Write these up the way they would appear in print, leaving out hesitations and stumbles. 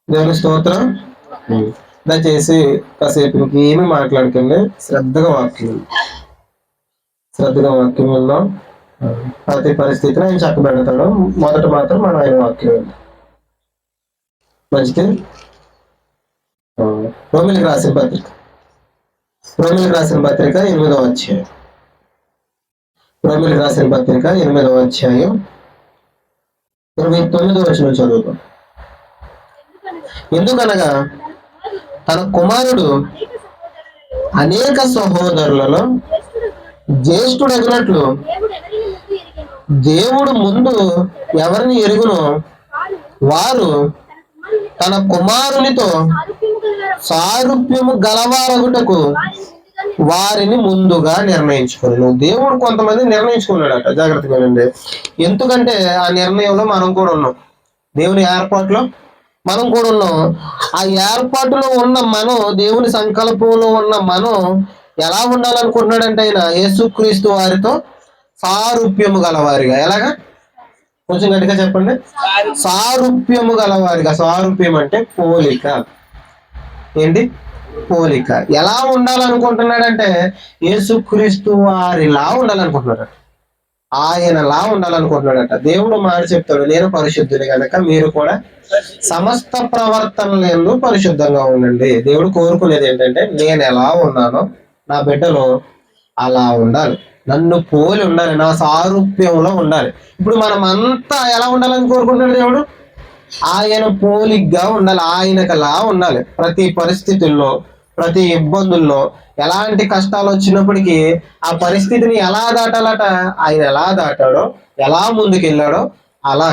దేవుని స్తోత్రం. దయచేసి కాసేపు ఏమి మాట్లాడకండి, శ్రద్ధగా వాక్యం వెళ్దాం. ప్రతి పరిస్థితిని ఆయన చక్కబెడతాడు. మొదట మాత్రం మనం ఆయన వాక్యం వెళ్దాం. మంచిది. రోమిలికి రాసిన పత్రిక 8వ అధ్యాయం. రోమిలికి రాసిన పత్రిక 8వ అధ్యాయం 29వ వచనం చదువుతాం. ఎందుకనగా తన కుమారుడు అనేక సహోదరులలో జ్యేష్ఠుడగినట్లు దేవుడు ముందు ఎవరిని ఎరుగునో వారు తన కుమారునితో సారూప్యము గలవారగుటకు వారిని ముందుగా నిర్ణయించుకున్నాడు. దేవుడు కొంతమంది నిర్ణయించుకున్నాడట. జాగ్రత్తగా వినండి. ఎందుకంటే ఆ నిర్ణయంలో మనం కూడా ఉన్నాం. దేవుని ఏర్పాటులో మనం కూడా ఉన్నాం. ఆ ఏర్పాటులో ఉన్న మనం, దేవుని సంకల్పంలో ఉన్న మనం ఎలా ఉండాలనుకుంటున్నాడంటే ఆయన యేసుక్రీస్తు వారితో సారూప్యము గలవారిగా. ఎలాగా? కొంచెం గట్టిగా చెప్పండి. సారూప్యము గలవారిగా. సారూప్యం అంటే పోలిక. ఏంటి? పోలిక. ఎలా ఉండాలనుకుంటున్నాడంటే యేసుక్రీస్తు వారిలా ఉండాలనుకుంటున్నాడు. ఆయనలా ఉండాలనుకుంటున్నాడట. దేవుడు మాట చెప్తాడు, నేను పరిశుద్ధుని కనుక మీరు కూడా సమస్త ప్రవర్తనలందు పరిశుద్ధంగా ఉండండి. దేవుడు కోరుకునేది ఏంటంటే నేను ఎలా ఉన్నానో నా బిడ్డలు అలా ఉండాలి, నన్ను పోలి ఉండాలి, నా సారూప్యంలో ఉండాలి. ఇప్పుడు మనం అంతా ఎలా ఉండాలని కోరుకుంటున్నాడు దేవుడు? ఆయన పోలిగ్గా ఉండాలి, ఆయనకలా ఉండాలి. ప్రతి పరిస్థితుల్లో, ప్రతి ఇబ్బందుల్లో, ఎలాంటి కష్టాలు వచ్చినప్పటికీ ఆ పరిస్థితిని ఎలా దాటాలట? ఆయన ఎలా దాటాడో, ఎలా ముందుకెళ్ళాడో అలా.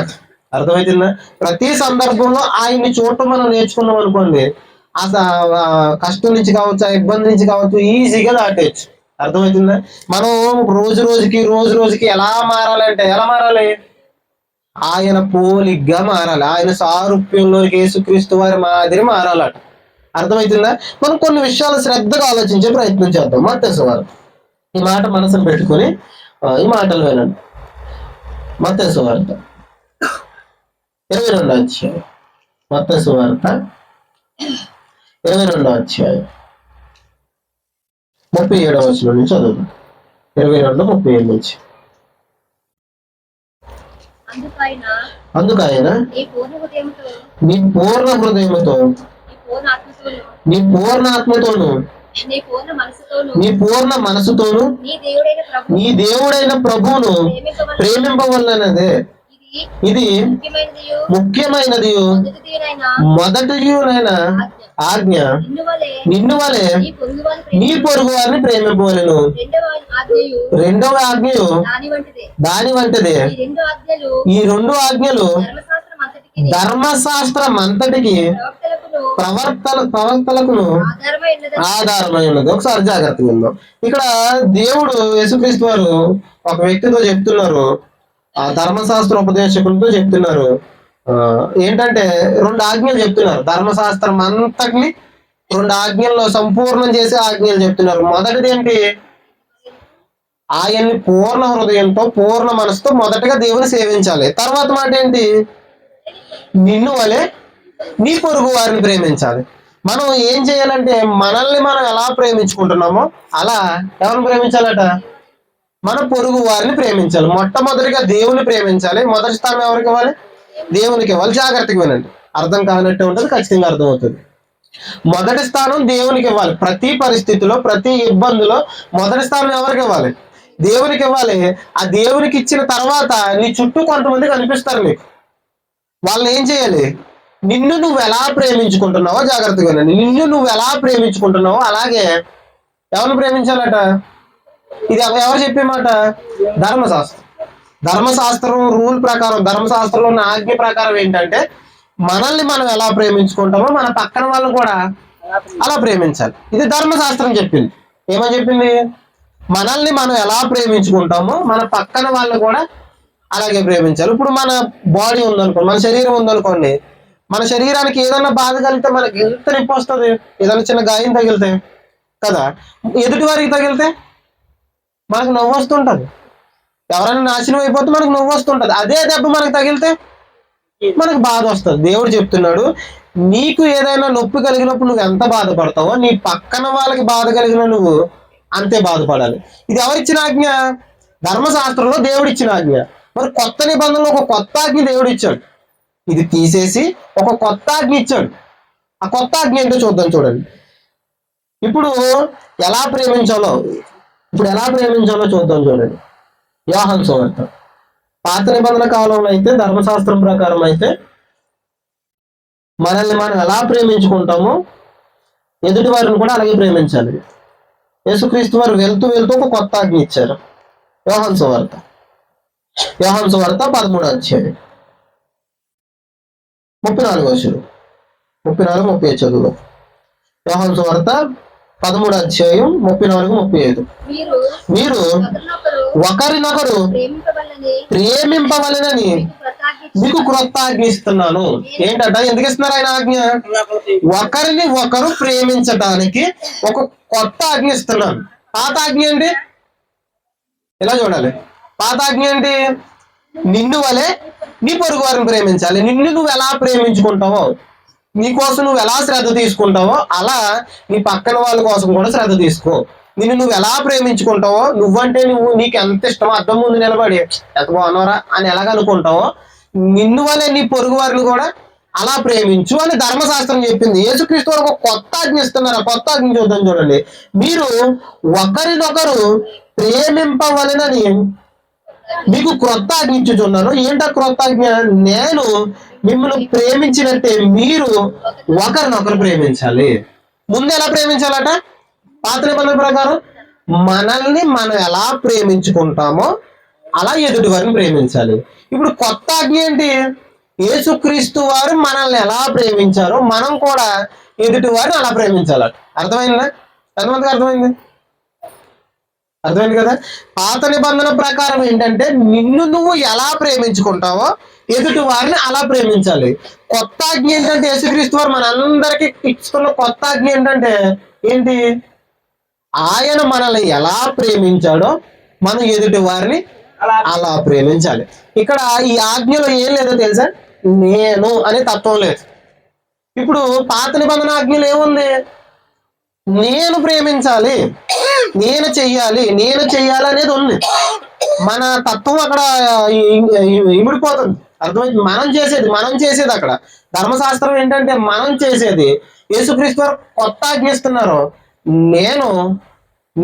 అర్థమవుతుందా? ప్రతి సందర్భంలో ఆయన్ని చూడటం మనం నేర్చుకున్నాం అనుకోండి, ఆ కష్టం నుంచి కావచ్చు, ఆ ఇబ్బంది నుంచి కావచ్చు, ఈజీగా దాటేయచ్చు. అర్థమవుతుందా? మనం రోజు రోజుకి ఎలా మారాలంటే ఎలా మారాలి? ఆయన పోలిగ్గా మారాలి, ఆయన సారూప్యంలోకి యేసుక్రీస్తు వారి మాదిరి మారాలట. అర్థమవుతుందా? మనం కొన్ని విషయాలు శ్రద్ధగా ఆలోచించే ప్రయత్నం చేద్దాం. మత్తయి సువార్త, ఈ మాట మనసును పెట్టుకొని ఈ మాటలు వినండి. మత్తయి సువార్త 22వ అధ్యాయం. మత్తయి సువార్త 22వ అధ్యాయం 37వ వచనం నుంచి చదువు. 22:37 నుంచి. అందుకైన నీ పూర్ణ హృదయముతో, నీ పూర్ణ ఆత్మతోను, నీ పూర్ణ మనసుతోను నీ దేవుడైన ప్రభువును ప్రేమింపవలనదే. ఇది ముఖ్యమైనది మొదటియునైన ఆజ్ఞ. నిన్ను వలె నీ పొరుగు వారిని ప్రేమింపవలెను. రెండవ ఆజ్ఞయు దాని వంటిదే. ఈ రెండు ఆజ్ఞలు ధర్మశాస్త్రం అంతటికి ప్రవక్తలకును ఆధారమై ఉన్నది. ఒకసారి జాగ్రత్తగా ఉందాం. ఇక్కడ దేవుడు యేసుక్రీస్తు వారు ఒక వ్యక్తితో చెప్తున్నారు, ఆ ధర్మశాస్త్ర ఉపదేశకులతో చెప్తున్నారు. ఏంటంటే 2 ఆజ్ఞలు చెప్తున్నారు. ధర్మశాస్త్రం అంతటిని 2 ఆజ్ఞల్లో సంపూర్ణం చేసే ఆజ్ఞలు చెప్తున్నారు. మొదటిది ఏంటి? ఆయన్ని పూర్ణ హృదయంతో, పూర్ణ మనసుతో మొదటగా దేవుని సేవించాలి. తర్వాత మాట ఏంటి? నిన్ను వలె నీ పొరుగు వారిని ప్రేమించాలి. మనం ఏం చేయాలంటే మనల్ని మనం ఎలా ప్రేమించుకుంటున్నామో అలా ఎవరిని ప్రేమించాలట? మన పొరుగు వారిని ప్రేమించాలి. మొట్టమొదటిగా దేవుని ప్రేమించాలి. మొదటి స్థానం ఎవరికి ఇవ్వాలి? దేవునికి ఇవ్వాలి. జాగ్రత్తగా వినండి, అర్థం కానట్టు ఉంటుంది, ఖచ్చితంగా అర్థమవుతుంది. మొదటి స్థానం దేవునికి ఇవ్వాలి. ప్రతి పరిస్థితిలో, ప్రతి ఇబ్బందిలో మొదటి స్థానం ఎవరికి ఇవ్వాలి? దేవునికి ఇవ్వాలి. ఆ దేవునికి ఇచ్చిన తర్వాత నీ చుట్టూ కొంతమంది కనిపిస్తారు నీకు. వాళ్ళని ఏం చేయాలి? నిన్ను నువ్వు ఎలా ప్రేమించుకుంటున్నావో జాగ్రత్తగా వినండి. నిన్ను నువ్వు ఎలా ప్రేమించుకుంటున్నావో అలాగే ఎవరిని ప్రేమించాలట? ఇది ఎవరు చెప్పే మాట? ధర్మశాస్త్రం. ధర్మశాస్త్రం రూల్ ప్రకారం, ధర్మశాస్త్రంలో ఉన్న ఆజ్ఞ ప్రకారం ఏంటంటే మనల్ని మనం ఎలా ప్రేమించుకుంటామో మన పక్కన వాళ్ళు కూడా అలా ప్రేమించాలి. ఇది ధర్మశాస్త్రం చెప్పింది. ఏమని చెప్పింది? మనల్ని మనం ఎలా ప్రేమించుకుంటామో మన పక్కన వాళ్ళు కూడా అలాగే ప్రేమించాలి. ఇప్పుడు మన బాడీ ఉందనుకోండి, మన శరీరం ఉందనుకోండి, మన శరీరానికి ఏదైనా బాధ కలిగితే మనకి ఎంత నొప్పి వస్తుంది? ఏదైనా చిన్న గాయం తగిలితే కదా. ఎదుటి వారికి తగిలితే మనకు నవ్వు వస్తుంటది. ఎవరైనా నాశనం అయిపోతే మనకు నవ్వు వస్తుంటది. అదే దెబ్బ మనకు తగిలితే మనకు బాధ వస్తుంది. దేవుడు చెప్తున్నాడు, నీకు ఏదైనా నొప్పి కలిగినప్పుడు నువ్వు ఎంత బాధపడతావో నీ పక్కన వాళ్ళకి బాధ కలిగిన నువ్వు అంతే బాధపడాలి. ఇది ఎవరిచ్చిన ఆజ్ఞ? ధర్మశాస్త్రంలో దేవుడు ఇచ్చిన ఆజ్ఞ. మరి కొత్త నిబంధనలో ఒక కొత్త ఆజ్ఞ దేవుడు ఇచ్చాడు. ఇది తీసేసి ఒక కొత్త ఆజ్ఞ ఇచ్చాడు. ఆ కొత్త ఆజ్ఞ ఏంటో చూద్దాం. చూడండి, ఇప్పుడు ఎలా ప్రేమించాలో చూద్దాం. చూడండి, యోహాను సువార్త. పాత నిబంధన కాలంలో అయితే, ధర్మశాస్త్రం ప్రకారం అయితే మనల్ని మనం ఎలా ప్రేమించుకుంటామో ఎదుటి వారిని కూడా అలాగే ప్రేమించాలి. యేసుక్రీస్తు వారు వెళ్తూ ఒక కొత్త ఆజ్ఞ ఇచ్చారు. యోహాను సువార్త 13వ అధ్యాయం 34 చదువు. యోహాను సువార్త 13వ అధ్యాయం 34-35. మీరు ఒకరినొకరు ప్రేమింపవలెనని మీకు క్రొత్త ఆజ్ఞ ఇస్తున్నాను. ఏంటంట? ఎందుకు ఇస్తున్నారు ఆయన ఆజ్ఞ? ఒకరిని ఒకరు ప్రేమించటానికి ఒక కొత్త ఆజ్ఞ ఇస్తున్నాను. పాత ఆజ్ఞ ఏంటి? ఎలా చూడాలి? పాత ఆజ్ఞ ఏంటి? నిన్ను వలె నీ పొరుగు వారిని ప్రేమించాలి. నిన్ను నువ్వు ఎలా ప్రేమించుకుంటావో, నీకోసం నువ్వు ఎలా శ్రద్ధ తీసుకుంటావో అలా నీ పక్కన వాళ్ళ కోసం కూడా శ్రద్ధ తీసుకో. నిన్ను నువ్వు ఎలా ప్రేమించుకుంటావో, నువ్వంటే నీకు ఎంత ఇష్టమో అద్దం ముందు నిలబడి ఎంత బాగున్నారా అని ఎలాగనుకుంటావో, నిన్ను వలె నీ పొరుగు వారిని కూడా అలా ప్రేమించు అని ధర్మశాస్త్రం చెప్పింది. యేసుక్రీస్తు వారు ఒక కొత్త ఆజ్ఞ ఇస్తున్నారు. ఆ కొత్త ఆజ్ఞ చూద్దాం. చూడండి, మీరు ఒకరినొకరు ప్రేమింపవలెనని మీకు క్రొత్త ఆజ్ఞ ఇచ్చుచున్నాను. ఏంటో క్రొత్త ఆజ్ఞ? నేను మిమ్మల్ని ప్రేమించినట్టే మీరు ఒకరినొకరు ప్రేమించాలి. ముందు ఎలా ప్రేమించాలట? పాత నిబంధన ప్రకారం మనల్ని మనం ఎలా ప్రేమించుకుంటామో అలా ఎదుటి వారిని ప్రేమించాలి. ఇప్పుడు కొత్త ఆజ్ఞ ఏంటి? యేసుక్రీస్తు వారు మనల్ని ఎలా ప్రేమించారో మనం కూడా ఎదుటి వారిని అలా ప్రేమించాలట. అర్థమైందా? ఎంతమందికి అర్థమైంది కదా? పాత నిబంధన ప్రకారం ఏంటంటే నిన్ను నువ్వు ఎలా ప్రేమించుకుంటావో ఎదుటి వారిని అలా ప్రేమించాలి. కొత్త ఆజ్ఞ ఏంటంటే యేసుక్రీస్తు వారు మనందరికీ ఇస్తున్న కొత్త ఆజ్ఞ ఏంటి? ఆయన మనల్ని ఎలా ప్రేమించాడో మనం ఎదుటి వారిని అలా ప్రేమించాలి. ఇక్కడ ఈ ఆజ్ఞలో ఏం లేదో తెలుసా? నేను అనే తత్వం లేదు. ఇప్పుడు పాత నిబంధన ఆజ్ఞలు ఏముంది? నేను ప్రేమించాలి, నేను చెయ్యాలి అనేది ఉంది. మన తత్వం అక్కడ ఇమిడిపోతుంది. అర్థమైంది? మనం చేసేది అక్కడ. ధర్మశాస్త్రం ఏంటంటే మనం చేసేది. యేసుక్రీస్తు కొత్త ఆజ్ఞిస్తున్నారు,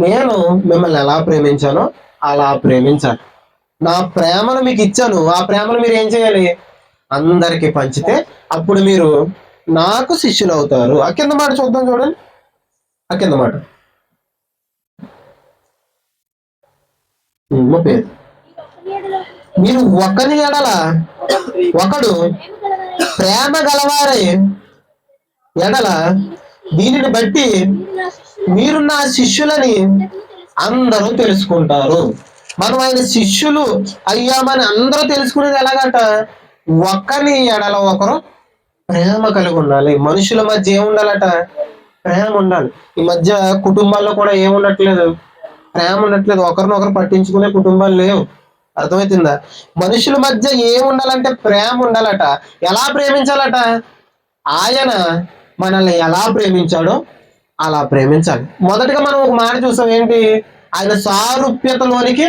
నేను మిమ్మల్ని ఎలా ప్రేమించానో అలా ప్రేమించాలి. నా ప్రేమను మీకు ఇచ్చాను, ఆ ప్రేమను మీరు ఏం చేయాలి? అందరికీ పంచితే అప్పుడు మీరు నాకు శిష్యులు అవుతారు. ఆ కింద మాట చూద్దాం. చూడండి, ఆ కింద మాట 30. మీరు ఒకని ఎడల ఒకడు ప్రేమ గలవారై ఎడల దీనిని బట్టి మీరు నా శిష్యులని అందరూ తెలుసుకుంటారు. మనం ఆయన శిష్యులు అయ్యామని అందరూ తెలుసుకునేది ఎలాగంట? ఒకరి ఎడల ఒకరు ప్రేమ కలిగి ఉండాలి. మనుషుల మధ్య ఏముండాలట? ప్రేమ ఉండాలి. ఈ మధ్య కుటుంబాల్లో కూడా ఏముండట్లేదు? ప్రేమ ఉండట్లేదు. ఒకరినొకరు పట్టించుకునే కుటుంబాలు లేవు. అర్థమవుతుందా? మనుషుల మధ్య ఏముండాలంటే ప్రేమ ఉండాలట. ఎలా ప్రేమించాలట? ఆయన మనల్ని ఎలా ప్రేమించాడో అలా ప్రేమించాలి. మొదటిగా మనం ఒక మాట చూసాం. ఏంటి? ఆయన సారూప్యతలోనికి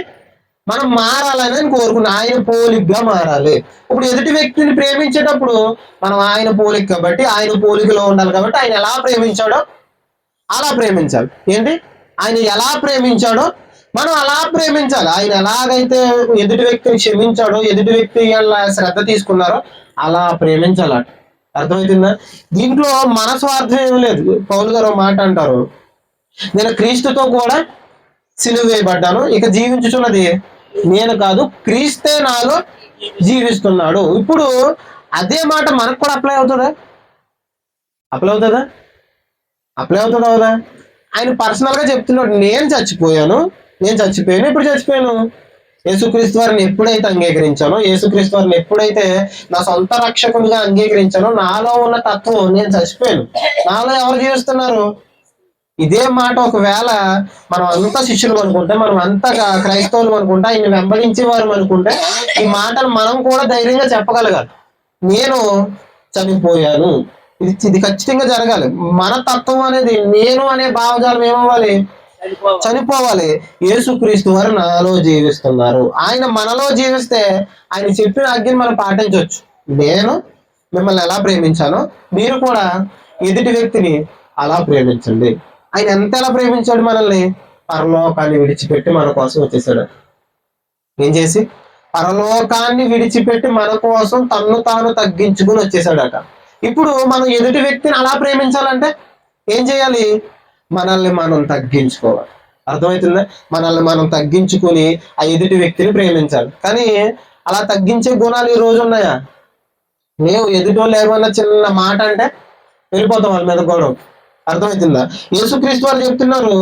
మనం మారాలని ఆయన కోరుకున్నాం. ఆయన పోలికగా మారాలి. ఇప్పుడు ఎదుటి వ్యక్తిని ప్రేమించేటప్పుడు మనం ఆయన పోలిక కాబట్టి, ఆయన పోలికలో ఉండాలి కాబట్టి ఆయన ఎలా ప్రేమించాడో అలా ప్రేమించాలి. ఏంటి? ఆయన ఎలా ప్రేమించాడో మనం అలా ప్రేమించాలి. ఆయన ఎలాగైతే ఎదుటి వ్యక్తిని క్షమించాడో, ఎదుటి వ్యక్తి శ్రద్ధ తీసుకున్నారో అలా ప్రేమించాలట. అర్థమవుతుందా? దీంట్లో మన స్వార్థం ఏమి లేదు. పౌలు గారు మాట అంటారు, నేను క్రీస్తుతో కూడా సిలువ వేయబడ్డాను, ఇక జీవించుచున్నది నేను కాదు, క్రీస్తే నాలో జీవిస్తున్నాడు. ఇప్పుడు అదే మాట మనకు కూడా అప్లై అవుతుందా? అవుదా? ఆయన పర్సనల్ గా చెప్తున్నాడు, నేను చచ్చిపోయాను, ఇప్పుడు చచ్చిపోయాను. యేసుక్రీస్తు వారిని ఎప్పుడైతే అంగీకరించానో, యేసుక్రీస్తు వారిని ఎప్పుడైతే నా సొంత రక్షకుడిగా అంగీకరించానో, నాలో ఉన్న తత్వం నేను చచ్చిపోయాను. నాలో ఎవరు జీవిస్తున్నారు? ఇదే మాట ఒకవేళ మనం అంతా శిష్యులు అనుకుంటే, మనం అంతగా క్రైస్తవులు అనుకుంటే, ఆయన వెంబడించేవారు అనుకుంటే, ఈ మాటలు మనం కూడా ధైర్యంగా చెప్పగలగాలి. నేను చనిపోయాను, ఇది ఖచ్చితంగా జరగాలి. మన తత్వం అనేది, నేను అనే భావజాలం ఏమవ్వాలి? చనిపోవాలి. యేసుక్రీస్తు వారు నాలో జీవిస్తున్నారు. ఆయన మనలో జీవిస్తే ఆయన చెప్పిన ఆజ్ఞని మనం పాటించవచ్చు. నేను మిమ్మల్ని ఎలా ప్రేమించానో మీరు కూడా ఎదుటి వ్యక్తిని అలా ప్రేమించండి. ఆయన ఎలా ప్రేమించాడు మనల్ని? పరలోకాన్ని విడిచిపెట్టి మన కోసం వచ్చేసాడు. ఏం చేసి? పరలోకాన్ని విడిచిపెట్టి మన కోసం తన్ను తాను తగ్గించుకుని వచ్చేసాడట. ఇప్పుడు మనం ఎదుటి వ్యక్తిని అలా ప్రేమించాలంటే ఏం చేయాలి? మనల్ని మనం తగ్గించుకోవాలి. అర్థమవుతుందా? మనల్ని మనం తగ్గించుకుని ఆ ఎదుటి వ్యక్తిని ప్రేమించాలి. కానీ అలా తగ్గించే గుణాలు ఈ రోజు ఉన్నాయా? మేము ఎదుటి వాళ్ళు ఏమన్నా చిన్న మాట అంటే వెళ్ళిపోతాం వాళ్ళ మీద గొడవ. అర్థమవుతుందా? యేసుక్రీస్తు వారు చెప్తున్నారు,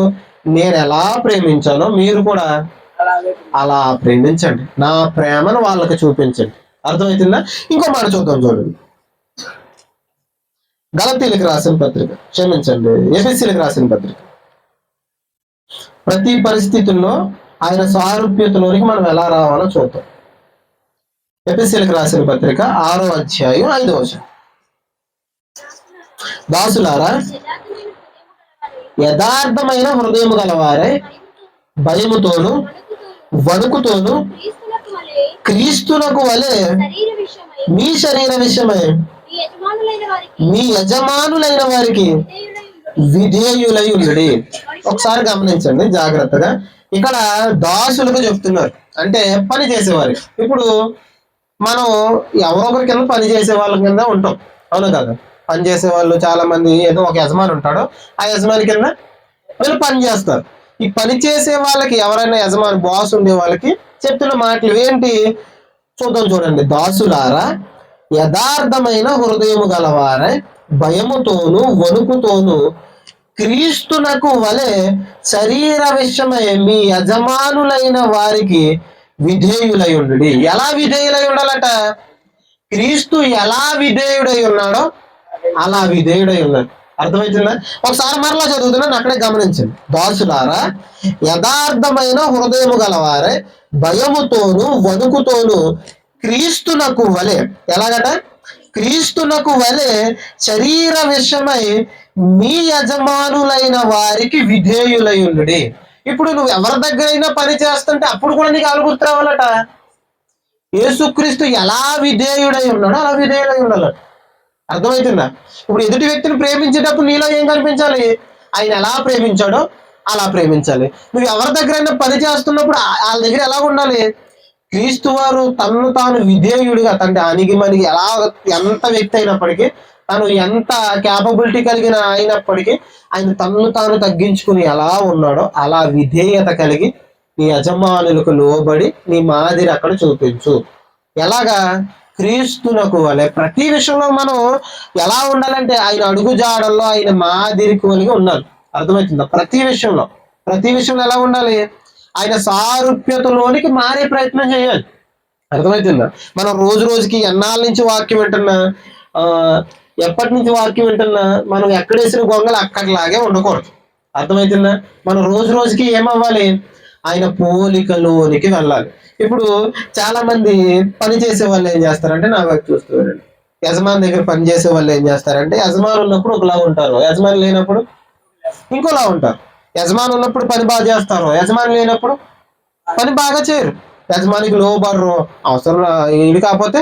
నేను ఎలా ప్రేమించానో మీరు కూడా అలా ప్రేమించండి, నా ప్రేమను వాళ్ళకి చూపించండి. అర్థమవుతుందా? ఇంకో మాట చూద్దాం, చూడండి. గలతీలకు రాసిన పత్రిక, క్షమించండి, ఎఫెసీలకు రాసిన పత్రిక. ప్రతి పరిస్థితుల్లో ఆయన సారూప్యతలోనికి మనం ఎలా రావాలో చూద్దాం. ఎఫెసీలకు రాసిన పత్రిక 6వ అధ్యాయం 5వ వచనం. దాసులారా, యథార్థమైన హృదయం గలవారై భయముతోను వణుకుతోను క్రీస్తునకు వలె మీ శరీర విషయమై మీ యజమానులైన వారికి విధేయులై ఉండుడి. ఒకసారి గమనించండి జాగ్రత్తగా. ఇక్కడ దాసులకు చెప్తున్నారు, అంటే పని చేసేవారు. ఇప్పుడు మనం ఎవరో ఒకరి కింద పని చేసే వాళ్ళ కింద ఉంటాం, అవును కదా? పని చేసే వాళ్ళు చాలా మంది, ఏదో ఒక యజమాని ఉంటాడు, ఆ యజమాని కింద వీళ్ళు పని చేస్తారు. ఈ పని చేసే వాళ్ళకి, ఎవరైనా యజమాని బాస్ ఉండే వాళ్ళకి చెప్తున్న మాటలు ఏంటి చూద్దాం, చూడండి. దాసులారా, యథార్థమైన హృదయము గలవారై భయముతోను వణుకుతోను క్రీస్తునకు వలె శరీర విషయమై మీ యజమానులైన వారికి విధేయులై ఉండుడి. ఎలా విధేయులై ఉండాలట? క్రీస్తు ఎలా విధేయుడై ఉన్నాడో అలా విధేయుడై ఉన్నాడు. అర్థమవుతుందా? ఒకసారి మరలా చదువుతున్నాను, అక్కడే గమనించండి. దాసులారా, యథార్థమైన హృదయము గలవారే భయముతోను వణుకుతోను క్రీస్తునకు వలె, ఎలాగట? క్రీస్తునకు వలె శరీర విషయమై మీ యజమానులైన వారికి విధేయులై ఉండుడి. ఇప్పుడు నువ్వు ఎవరి దగ్గరైనా పని చేస్తుంటే అప్పుడు కూడా నీకు అలా గుర్తు రావాలట, యేసుక్రీస్తు ఎలా విధేయుడై ఉన్నాడో అలా విధేయుడై ఉండాలట. అర్థమవుతుందా? ఇప్పుడు ఎదుటి వ్యక్తిని ప్రేమించేటప్పుడు నీలో ఏం కనిపించాలి? ఆయన ఎలా ప్రేమించాడో అలా ప్రేమించాలి. నువ్వు ఎవరి దగ్గరైనా పని చేస్తున్నప్పుడు వాళ్ళ దగ్గర ఎలా ఉండాలి? క్రీస్తు వారు తను తాను విధేయుడిగా, తండ్రి అణిగి మణిగి, ఎలా ఎంత వ్యక్తి అయినప్పటికీ, తను ఎంత క్యాపబిలిటీ కలిగిన అయినప్పటికీ ఆయన తను తాను తగ్గించుకుని ఎలా ఉన్నాడో అలా విధేయత కలిగి నీ యజమానులకు లోబడి నీ మాదిరి అక్కడ చూపించు. ఎలాగా? క్రీస్తునకు వలె. ప్రతి విషయంలో మనం ఎలా ఉండాలంటే ఆయన అడుగు జాడల్లో ఆయన మాదిరి కలిగి ఉండాలి. అర్థమవుతుందా? ప్రతి విషయంలో ఎలా ఉండాలి? ఆయన సారూప్యతలోనికి మారే ప్రయత్నం చేయాలి. అర్థమవుతుందా? మనం రోజు రోజుకి ఎన్నాళ్ళ నుంచి వాక్యం వింటున్నా, ఎప్పటి నుంచి వాక్యం వింటున్నా, మనం ఎక్కడేసిన గొంగలు అక్కడిలాగే ఉండకూడదు. అర్థమవుతుందా? మనం రోజు రోజుకి ఏమవ్వాలి? ఆయన పోలికలోనికి వెళ్ళాలి. ఇప్పుడు చాలా మంది పని చేసే వాళ్ళు ఏం చేస్తారంటే, నా వైపు చూస్తున్నారండి, యజమాని దగ్గర పని చేసే వాళ్ళు ఏం చేస్తారంటే, యజమాని ఉన్నప్పుడు ఒకలా ఉంటారు, యజమాని లేనప్పుడు ఇంకోలా ఉంటారు. యజమాని ఉన్నప్పుడు పని బాగా చేస్తారు, యజమాని లేనప్పుడు పని బాగా చేయరు. యజమానికి లోబడరు. అవసరం ఇది కాకపోతే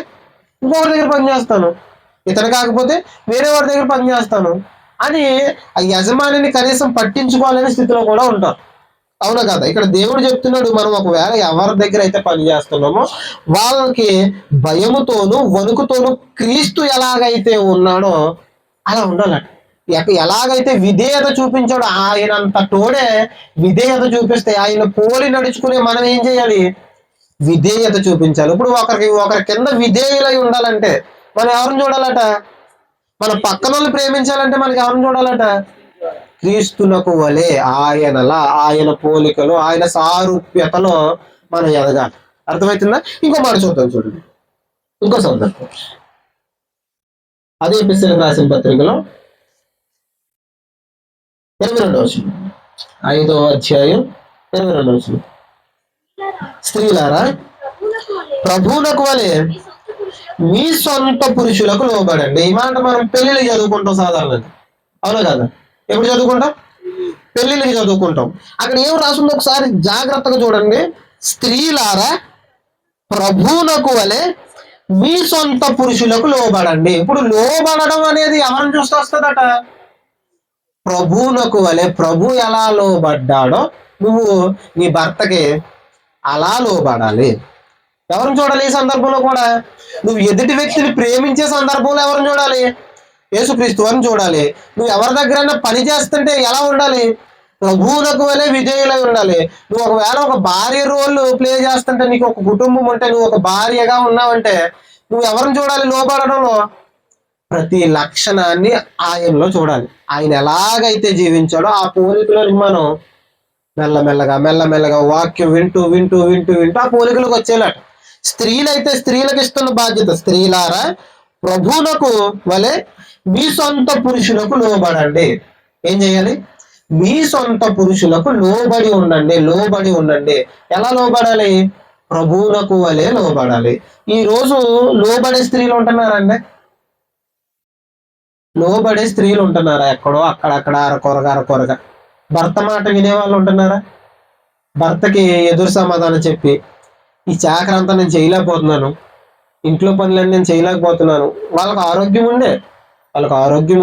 ఇంకొకరి దగ్గర పని చేస్తాను, ఇతను కాకపోతే వేరే వాడి దగ్గర పని చేస్తాను అని ఆ యజమానిని కనీసం పట్టించుకోవాలనే స్థితిలో కూడా ఉంటారు. అవునా కదా? ఇక్కడ దేవుడు చెప్తున్నాడు, మనం ఒకవేళ ఎవరి దగ్గర అయితే పని చేస్తున్నామో వాళ్ళకి భయముతోను వణుకుతోను క్రీస్తు ఎలాగైతే ఉన్నాడో అలా ఉండాలట. ఎలాగైతే విధేయత చూపించాడో ఆయనంత తోడే విధేయత చూపిస్తే, ఆయన పోలి నడుచుకునే మనం ఏం చేయాలి? విధేయత చూపించాలి. ఇప్పుడు ఒకరి కింద విధేయులై ఉండాలంటే మనం ఎవరిని చూడాలట? మన పక్కన వాళ్ళు ప్రేమించాలంటే మనకి ఎవరిని చూడాలట? క్రీస్తునకు వలె, ఆయన పోలికలో, ఆయన సారూప్యతలో మనం ఎదగాలి. అర్థమవుతుందా? ఇంకో మాట చూద్దాం, చూడండి. ఇంకో సందర్భం అదే ఎఫెసీయులకు రాసిన పత్రికలో 22వ వచనం, 5వ అధ్యాయం 22వ వచనం. స్త్రీలారా ప్రభువునకు వలె మీ సొంత పురుషులకు లోబడండి. ఈ మాట మనం పెళ్లిళ్ళకి చదువుకుంటాం సాధారణంగా, అవునా కదా? ఎప్పుడు చదువుకుంటాం? పెళ్లిళ్ళకి చదువుకుంటాం. అక్కడ ఏం రాసిందో ఒకసారి జాగ్రత్తగా చూడండి. స్త్రీలారా ప్రభువునకు వలె మీ సొంత పురుషులకు లోబడండి. ఇప్పుడు లోబడడం అనేది ఎవరిని చూస్తూ వస్తుందట? ప్రభువునకు వలె. ప్రభు ఎలా లోబడ్డాడో నువ్వు నీ భర్తకి అలా లోబడాలి. ఎవరిని చూడాలి ఈ సందర్భంలో కూడా? నువ్వు ఎదుటి వ్యక్తిని ప్రేమించే సందర్భంలో ఎవరిని చూడాలి? యేసుక్రీస్తు అని చూడాలి. నువ్వు ఎవరి దగ్గరైనా పని చేస్తుంటే ఎలా ఉండాలి? ప్రభువునకు వలె విధేయులై ఉండాలి. నువ్వు ఒకవేళ ఒక భార్య రోల్ ప్లే చేస్తుంటే, నీకు ఒక కుటుంబం ఉంటే, నువ్వు ఒక భార్యగా ఉన్నావంటే నువ్వు ఎవరిని చూడాలి లోబడడంలో? ప్రతి లక్షణాన్ని ఆయనలో చూడాలి. ఆయన ఎలాగైతే జీవించాడో ఆ పోలికలోకి మనం మెల్లమెల్లగా మెల్లమెల్లగా వాక్యం వింటూ వింటూ వింటూ వింటూ ఆ పోలికలకు వచ్చేలాట. స్త్రీలైతే స్త్రీలకు ఇస్తున్న బాధ్యత, స్త్రీలారా ప్రభువునకు వలె మీ సొంత పురుషులకు లోబడండి. ఏం చేయాలి? మీ సొంత పురుషులకు లోబడి ఉండండి. లోబడి ఉండండి. ఎలా లోబడాలి? ప్రభువునకు వలె లోబడాలి. ఈ రోజు లోబడే స్త్రీలు ఉంటున్నారండి? లోబడే స్త్రీలు ఉంటున్నారా? ఎక్కడో అక్కడక్కడ అరకొరగా భర్త మాట వినేవాళ్ళు ఉంటున్నారా? భర్తకి ఎదురు సమాధానం చెప్పి, ఈ చాకరంతా నేను చేయలేకపోతున్నాను, ఇంట్లో పనులన్నీ నేను చేయలేకపోతున్నాను. వాళ్ళకి ఆరోగ్యం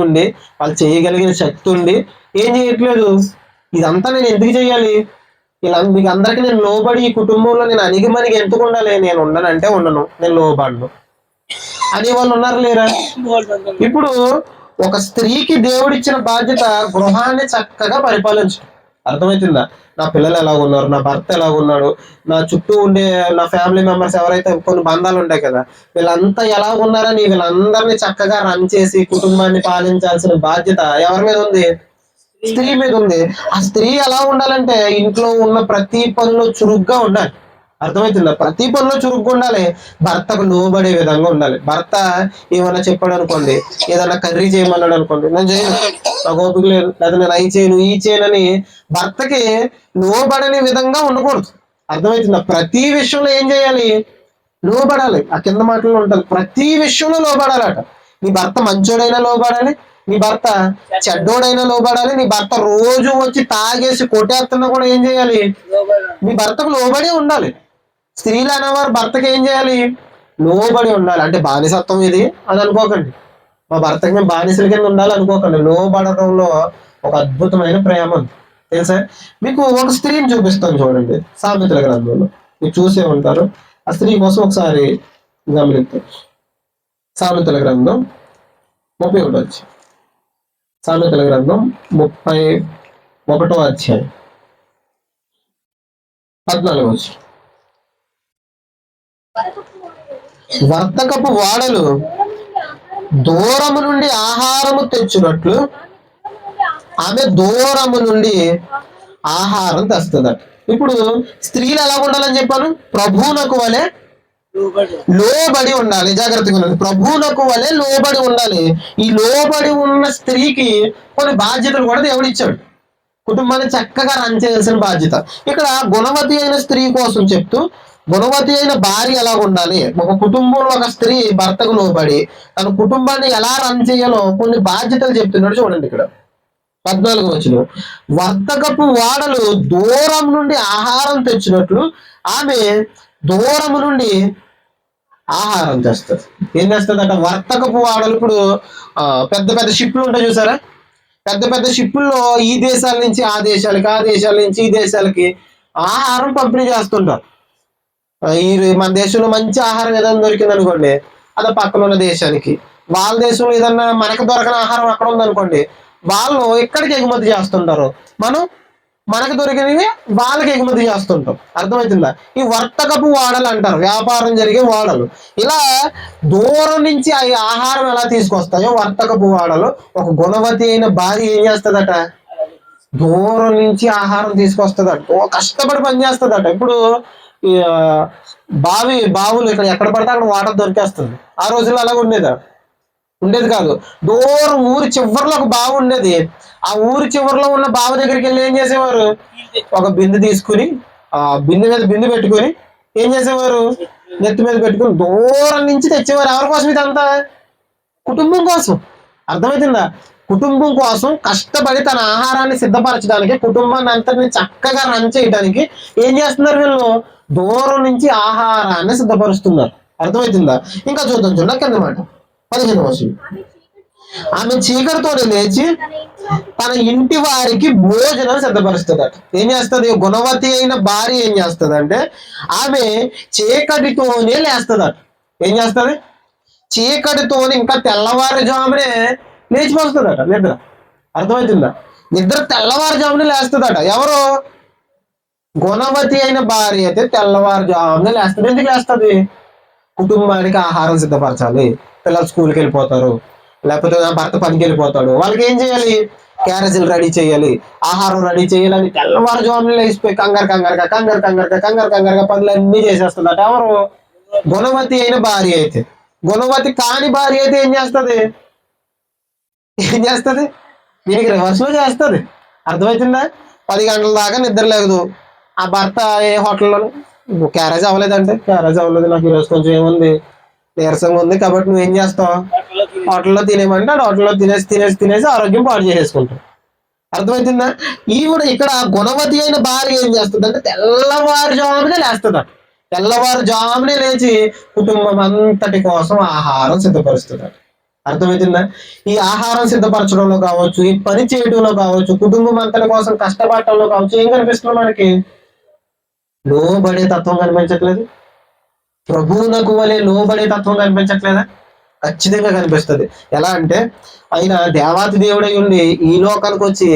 ఉండి వాళ్ళు చేయగలిగిన శక్తి ఉండి ఏం చేయట్లేదు. ఇదంతా నేను ఎందుకు చేయాలి? ఇలా మీకు అందరికీ నేను లోబడి ఈ కుటుంబంలో నేను అణిగిమణిగి ఎందుకు ఉండాలి? నేను ఉండనంటే ఉండను, నేను లోబడను అనే వాళ్ళు ఉన్నారు లేరా? ఇప్పుడు ఒక స్త్రీకి దేవుడిచ్చిన బాధ్యత గృహాన్ని చక్కగా పరిపాలించడం. అర్థమవుతుందా? నా పిల్లలు ఎలా ఉన్నారు, నా భర్త ఎలా ఉన్నాడు, నా చుట్టూ ఉండే నా ఫ్యామిలీ మెంబర్స్ ఎవరైతే కొన్ని బంధాలు ఉంటాయి కదా, వీళ్ళంతా ఎలా ఉన్నారని వీళ్ళందరినీ చక్కగా రన్ చేసి కుటుంబాన్ని పాలించాల్సిన బాధ్యత ఎవరి మీద ఉంది? స్త్రీ మీద ఉంది. ఆ స్త్రీ ఎలా ఉండాలంటే ఇంట్లో ఉన్న ప్రతి పనిలో చురుగ్గా ఉండాలి. అర్థమవుతుందా? ప్రతి పనిలో చురుగ్గా ఉండాలి. భర్తకు లోబడే విధంగా ఉండాలి. భర్త ఏమైనా చెప్పాడు అనుకోండి, ఏదైనా కర్రీ చేయమన్నాడు అనుకోండి, నేను చేయను, నాకు ఓపిక లేదు, లేదా నేను అయి చేయను ఈ చేయను అని భర్తకి లోబడని విధంగా ఉండకూడదు. అర్థమవుతుందా? ప్రతి విషయంలో ఏం చేయాలి? లోబడాలి. ఆ కింద మాటల్లో ఉంటుంది, ప్రతి విషయంలో లోబడాలట. నీ భర్త మంచోడైనా లోబడాలి, నీ భర్త చెడ్డోడైనా లోబడాలి, నీ భర్త రోజు వచ్చి తాగేసి కొట్టేస్తున్నా కూడా ఏం చేయాలి? నీ భర్తకు లోబడి ఉండాలి. స్త్రీలు అనేవారు భర్తకి ఏం చేయాలి? లోబడి ఉండాలి. అంటే బానిసత్వం ఇది అని అనుకోకండి. మా భర్తకి మేము బానిసల కింద ఉండాలి అనుకోకండి. లోబడటంలో ఒక అద్భుతమైన ప్రేమ ఉంది, తెలుసా? మీకు ఒక స్త్రీని చూపిస్తాను చూడండి, సామెతల గ్రంథంలో మీరు చూసే ఉంటారు. ఆ స్త్రీ కోసం ఒకసారి గమనిద్దాం. సామెతల గ్రంథం 31 సామెతల గ్రంథం 31వ అధ్యాయం 14 వర్తకపు వాడలు దూరము నుండి ఆహారము తెచ్చినట్లు ఆమె దూరము నుండి ఆహారం తెస్తుందట. ఇప్పుడు స్త్రీలు ఎలా ఉండాలని చెప్పాను? ప్రభువునకు వలె లోబడి ఉండాలి. జాగ్రత్తగా ఉండాలి. ప్రభువునకు వలె లోబడి ఉండాలి. ఈ లోబడి ఉన్న స్త్రీకి కొన్ని బాధ్యతలు కూడా దేవుడు ఇచ్చాడు. కుటుంబాన్ని చక్కగా రన్ చేయాల్సిన బాధ్యత. ఇక్కడ గుణవతి అయిన స్త్రీ కోసం చెప్తూ, గుణవతి అయిన భార్య ఎలా ఉండాలి, ఒక కుటుంబంలో ఒక స్త్రీ భర్తకు లోబడి తన కుటుంబాన్ని ఎలా రన్ చేయాలో కొన్ని బాధ్యతలు చెప్తున్నాడు. చూడండి ఇక్కడ 14 వర్తకపు వాడలు దూరం నుండి ఆహారం తెచ్చినట్లు ఆమె దూరము నుండి ఆహారం తెస్తుంది. ఏం చేస్తుందట? వర్తకపు వాడలు. ఇప్పుడు పెద్ద పెద్ద షిప్లు ఉంటాయి చూసారా? పెద్ద పెద్ద షిప్పుల్లో ఈ దేశాల నుంచి ఆ దేశాలకి, ఆ దేశాల నుంచి ఈ దేశాలకి ఆహారం పంపిణీ చేస్తుంటారు. ఈ మన దేశంలో మంచి ఆహారం ఏదైనా దొరికింది అనుకోండి, అది పక్కన ఉన్న దేశానికి, వాళ్ళ దేశంలో ఏదన్నా మనకు దొరకని ఆహారం అక్కడ ఉందనుకోండి, వాళ్ళు ఇక్కడికి ఎగుమతి చేస్తుంటారు. మనకు దొరికినవి వాళ్ళకి ఎగుమతి చేస్తుంటాం. అర్థమవుతుందా? ఈ వర్తకపు వాడలు అంటారు, వ్యాపారం జరిగే వాడలు. ఇలా దూరం నుంచి ఆ ఆహారం ఎలా తీసుకొస్తాయో వర్తకపు వాడలు, ఒక గుణవతి అయిన భార్య ఏం చేస్తుందట? దూరం నుంచి ఆహారం తీసుకొస్తుందట, కష్టపడి పని చేస్తుందట. ఇప్పుడు బావులు ఇక్కడ ఎక్కడ పడితే అక్కడ వాటర్ దొరికేస్తుంది. ఆ రోజుల్లో అలాగ ఉండేది కాదు. దూరం ఊరి చివరిలో ఒక బావి ఉండేది. ఆ ఊరి చివరిలో ఉన్న బావి దగ్గరికి వెళ్ళి ఏం చేసేవారు? ఒక బిందె తీసుకుని ఆ బిందె మీద బిందె పెట్టుకొని ఏం చేసేవారు? నెత్తి మీద పెట్టుకుని దూరం నుంచి తెచ్చేవారు. ఎవరి కోసం ఇదంతా? కుటుంబం కోసం. అర్థమవుతుందా? కుటుంబం కోసం కష్టపడి తన ఆహారాన్ని సిద్ధపరచడానికి, కుటుంబాన్ని అంతటిని చక్కగా రన్ చేయడానికి ఏం చేస్తున్నారు వీళ్ళు? దూరం నుంచి ఆహారాన్ని సిద్ధపరుస్తున్నారు. అర్థమవుతుందా? ఇంకా చూద్దాం, చూడండి కింద మాట 15వ వచనం. ఆమె చీకటితోనే లేచి తన ఇంటి వారికి భోజనం సిద్ధపరుస్తుందట. ఏం చేస్తుంది? గుణవతి అయిన భార్య ఏం చేస్తుంది అంటే ఆమె చీకటితోనే లేస్తుందట. ఏం చేస్తుంది? చీకటితోనే, ఇంకా తెల్లవారుజామునే లేచిపోతుందట నిద్ర. అర్థమవుతుందా? నిద్ర తెల్లవారుజామునే లేస్తుందట. ఎవరు? గుణవతి అయిన భార్య అయితే తెల్లవారుజామునే లేస్తుంది. ఎందుకు లేస్తుంది? కుటుంబానికి ఆహారం సిద్ధపరచాలి. పిల్లలు స్కూల్కి వెళ్ళిపోతారు, లేకపోతే నా భర్త పనికి వెళ్ళిపోతాడు, వాళ్ళకి ఏం చేయాలి? క్యారేజీలు రెడీ చేయాలి, ఆహారం రెడీ చేయాలని తెల్లవారుజామునే లేచిపోయి కంగారు కంగారుగా పనులన్నీ చేసేస్తుందట. ఎవరు? గుణవతి అయిన భార్య అయితే. గుణవతి కాని భార్య అయితే ఏం చేస్తుంది? దీనికి రివర్స్ లో చేస్తుంది. అర్థమవుతుందా? 10 గంటల దాకా నిద్ర లేదు. ఆ భర్త ఏ హోటల్లో క్యారేజ్ అవ్వలేదంటే, క్యారేజ్ అవ్వలేదు, నాకు ఈరోజు కొంచెం ఏముంది, నీరసంగా ఉంది, కాబట్టి నువ్వు ఏం చేస్తావు? హోటల్లో తినేమంటే హోటల్లో తినేసి ఆరోగ్యం పాడు చేసేసుకుంటావు. అర్థమవుతుందా? ఈవిడ ఇక్కడ గుణవతి అయిన భార్య ఏం చేస్తుంది అంటే తెల్లవారుజామునే లేస్తుందట. తెల్లవారుజామునే లేచి కుటుంబం అంతటి కోసం ఆహారం సిద్ధపరుస్తుందట. అర్థమవుతుందా? ఈ ఆహారం సిద్ధపరచడంలో కావచ్చు, ఈ పని చేయడంలో కావచ్చు, కుటుంబం అంతటి కోసం కష్టపడటంలో కావచ్చు, ఏం కనిపిస్తుంది మనకి? లోబడే తత్వం కనిపించట్లేదు. ప్రభువునకు వలె లోబడే తత్వం కనిపించట్లేదా? ఖచ్చితంగా కనిపిస్తుంది. ఎలా అంటే ఆయన దేవాతి దేవుడై ఉండి ఈ లోకానికి వచ్చి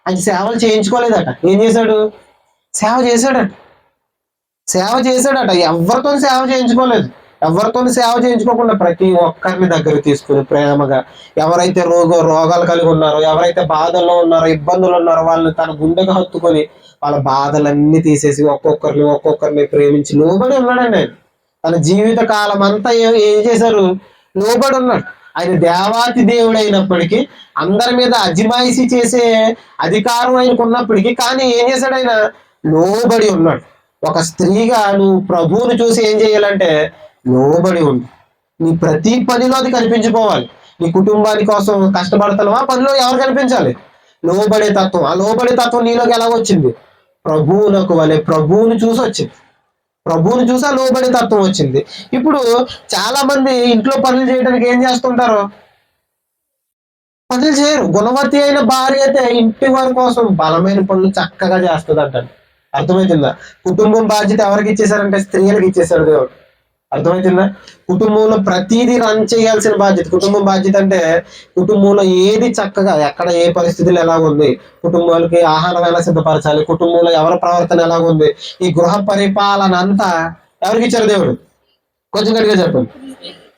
ఆయన సేవలు చేయించుకోలేదట. ఏం చేశాడు? సేవ చేశాడట. ఎవరితో సేవ చేయించుకోలేదు. ఎవరితో సేవ చేయించుకోకుండా ప్రతి ఒక్కరిని దగ్గర తీసుకుని ప్రేమగా, ఎవరైతే రోగాలు కలిగి ఉన్నారో, ఎవరైతే బాధల్లో ఉన్నారో, ఇబ్బందులు ఉన్నారో, వాళ్ళని తన గుండెగా హత్తుకొని వాళ్ళ బాధలన్నీ తీసేసి ఒక్కొక్కరిని ప్రేమించి లోబడి ఉన్నాడండి ఆయన. తన జీవిత కాలం అంతా ఏం చేశారు? లోబడి ఉన్నాడు. ఆయన దేవాతి దేవుడు అయినప్పటికీ, అందరి మీద అజమాయిషీ చేసే అధికారం ఆయనకు ఉన్నప్పటికీ, కానీ ఏం చేశాడు? ఆయన లోబడి ఉన్నాడు. ఒక స్త్రీగా నువ్వు ప్రభువుని చూసి ఏం చేయాలంటే లోబడి ఉండు. నీ ప్రతి పనిలో అది కనిపించిపోవాలి. నీ కుటుంబాని కోసం కష్టపడుతున్నావా, పనిలో ఎవరు కనిపించాలి? లోబడే తత్వం. ఆ లోబడే తత్వం నీలోకి ఎలా వచ్చింది? ప్రభువునకు వలె ప్రభువుని చూసి వచ్చింది. ప్రభువుని చూసా లోబడే తత్వం వచ్చింది. ఇప్పుడు చాలా మంది ఇంట్లో పనులు చేయడానికి ఏం చేస్తుంటారు? పనులు చేయరు. గుణవతి అయిన భార్య అయితే ఇంటి వారి కోసం బలమైన పనులు చక్కగా చేస్తుంది అంటాడు. అర్థమవుతుందా? కుటుంబం బాధ్యత ఎవరికి ఇచ్చేసారంటే స్త్రీలకు ఇచ్చేసాడు దేవుడు. అర్థమవుతుందా? కుటుంబంలో ప్రతిదీ రన్ చేయాల్సిన బాధ్యత. కుటుంబం బాధ్యత అంటే కుటుంబంలో ఏది చక్కగా, ఎక్కడ ఏ పరిస్థితులు ఎలా ఉంది, కుటుంబాలకి ఆహారం ఎలా సిద్ధపరచాలి, కుటుంబంలో ఎవరి ప్రవర్తన ఎలా ఉంది, ఈ గృహ పరిపాలన అంతా ఎవరికి ఇచ్చారు దేవుడు? కొంచెం గట్టిగా చెప్పండి.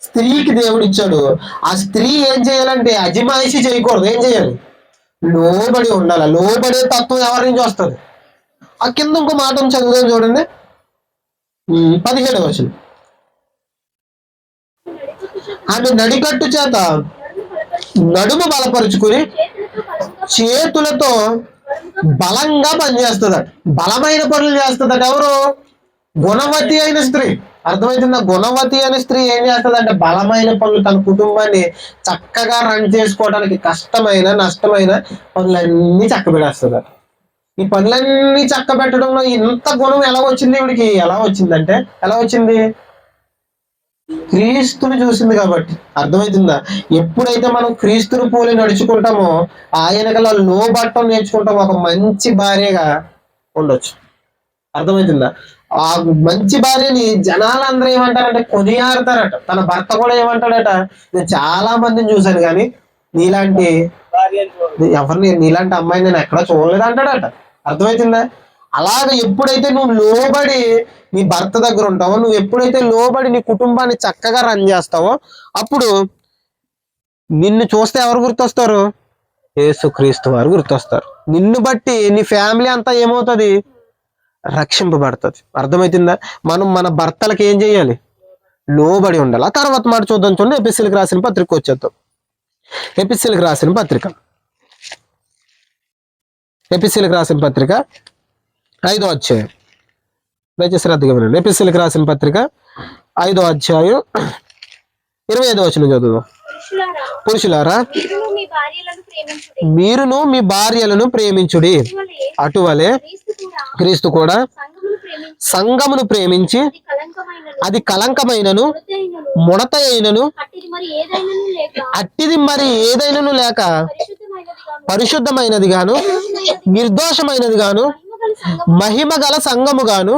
స్త్రీకి దేవుడు ఇచ్చాడు. ఆ స్త్రీ ఏం చేయాలంటే అజమాయిషీ చేయకూడదు. ఏం చేయాలి? లోబడి ఉండాలి. లోబడే తత్వం ఎవరి నుంచి వస్తుంది? ఆ కింద ఇంకో మాట చదువుదాం చూడండి. 17వ వచనం. ఆమె నడికట్టు చేత నడుము బలపరుచుకుని చేతులతో బలంగా పనిచేస్తుందట. బలమైన పనులు చేస్తుందట. ఎవరు? గుణవతి అయిన స్త్రీ. అర్థమవుతుందా? గుణవతి అయిన స్త్రీ ఏం చేస్తుందంటే బలమైన పనులు, తన కుటుంబాన్ని చక్కగా రన్ చేసుకోవడానికి కష్టమైన నష్టమైన పనులన్నీ చక్కబెడేస్తుందట. ఈ పనులన్నీ చక్క పెట్టడంలో ఇంత గుణం ఎలా వచ్చింది ఇవిడికి? ఎలా వచ్చింది? క్రీస్తుని చూసింది కాబట్టి. అర్థమవుతుందా? ఎప్పుడైతే మనం క్రీస్తుని పోలి నడుచుకుంటామో, ఆయనకలా లోబట్టం నేర్చుకుంటామో, ఒక మంచి భార్యగా ఉండొచ్చు. అర్థమవుతుందా? ఆ మంచి భార్యని జనాలందరూ ఏమంటారంటే కొనియాడతారట. తన భర్త కూడా ఏమంటాడట, నేను చాలా మందిని చూశాను కానీ నీలాంటి నీలాంటి అమ్మాయిని నేను ఎక్కడా చూడలేదు అంటాడట. అర్థమవుతుందా? అలాగే ఎప్పుడైతే నువ్వు లోబడి నీ భర్త దగ్గర ఉంటావో, నువ్వు ఎప్పుడైతే లోబడి నీ కుటుంబాన్ని చక్కగా రన్ చేస్తావో, అప్పుడు నిన్ను చూస్తే ఎవరు గుర్తొస్తారు? యేసుక్రీస్తు వారు గుర్తొస్తారు. నిన్ను బట్టి నీ ఫ్యామిలీ అంతా ఏమవుతుంది? రక్షింపబడుతుంది. అర్థమవుతుందా? మనం మన భర్తలకు ఏం చేయాలి? లోబడి ఉండాలి. ఆ తర్వాత మాట చూద్దాం. చూడండి, ఎపిసీలకు రాసిన పత్రిక వచ్చేద్దాం. ఎపిసీలకు రాసిన పత్రిక ఎపిసీలకు రాసిన పత్రిక 5వ అధ్యాయం, దయచేసి శ్రద్ధగా వినండి. ఎపిసీలకు రాసిన పత్రిక 5వ అధ్యాయం 25వ వచనం చదువు. పురుషులారా మీరును మీ భార్యలను ప్రేమించుడి, అటువలే క్రీస్తు కూడా సంఘమును ప్రేమించి అది కలంకమైనను ముడత అయినను అట్టిది మరి ఏదైనను లేక పరిశుద్ధమైనది గాను నిర్దోషమైనది గాను మహిమ గల సంఘము గాను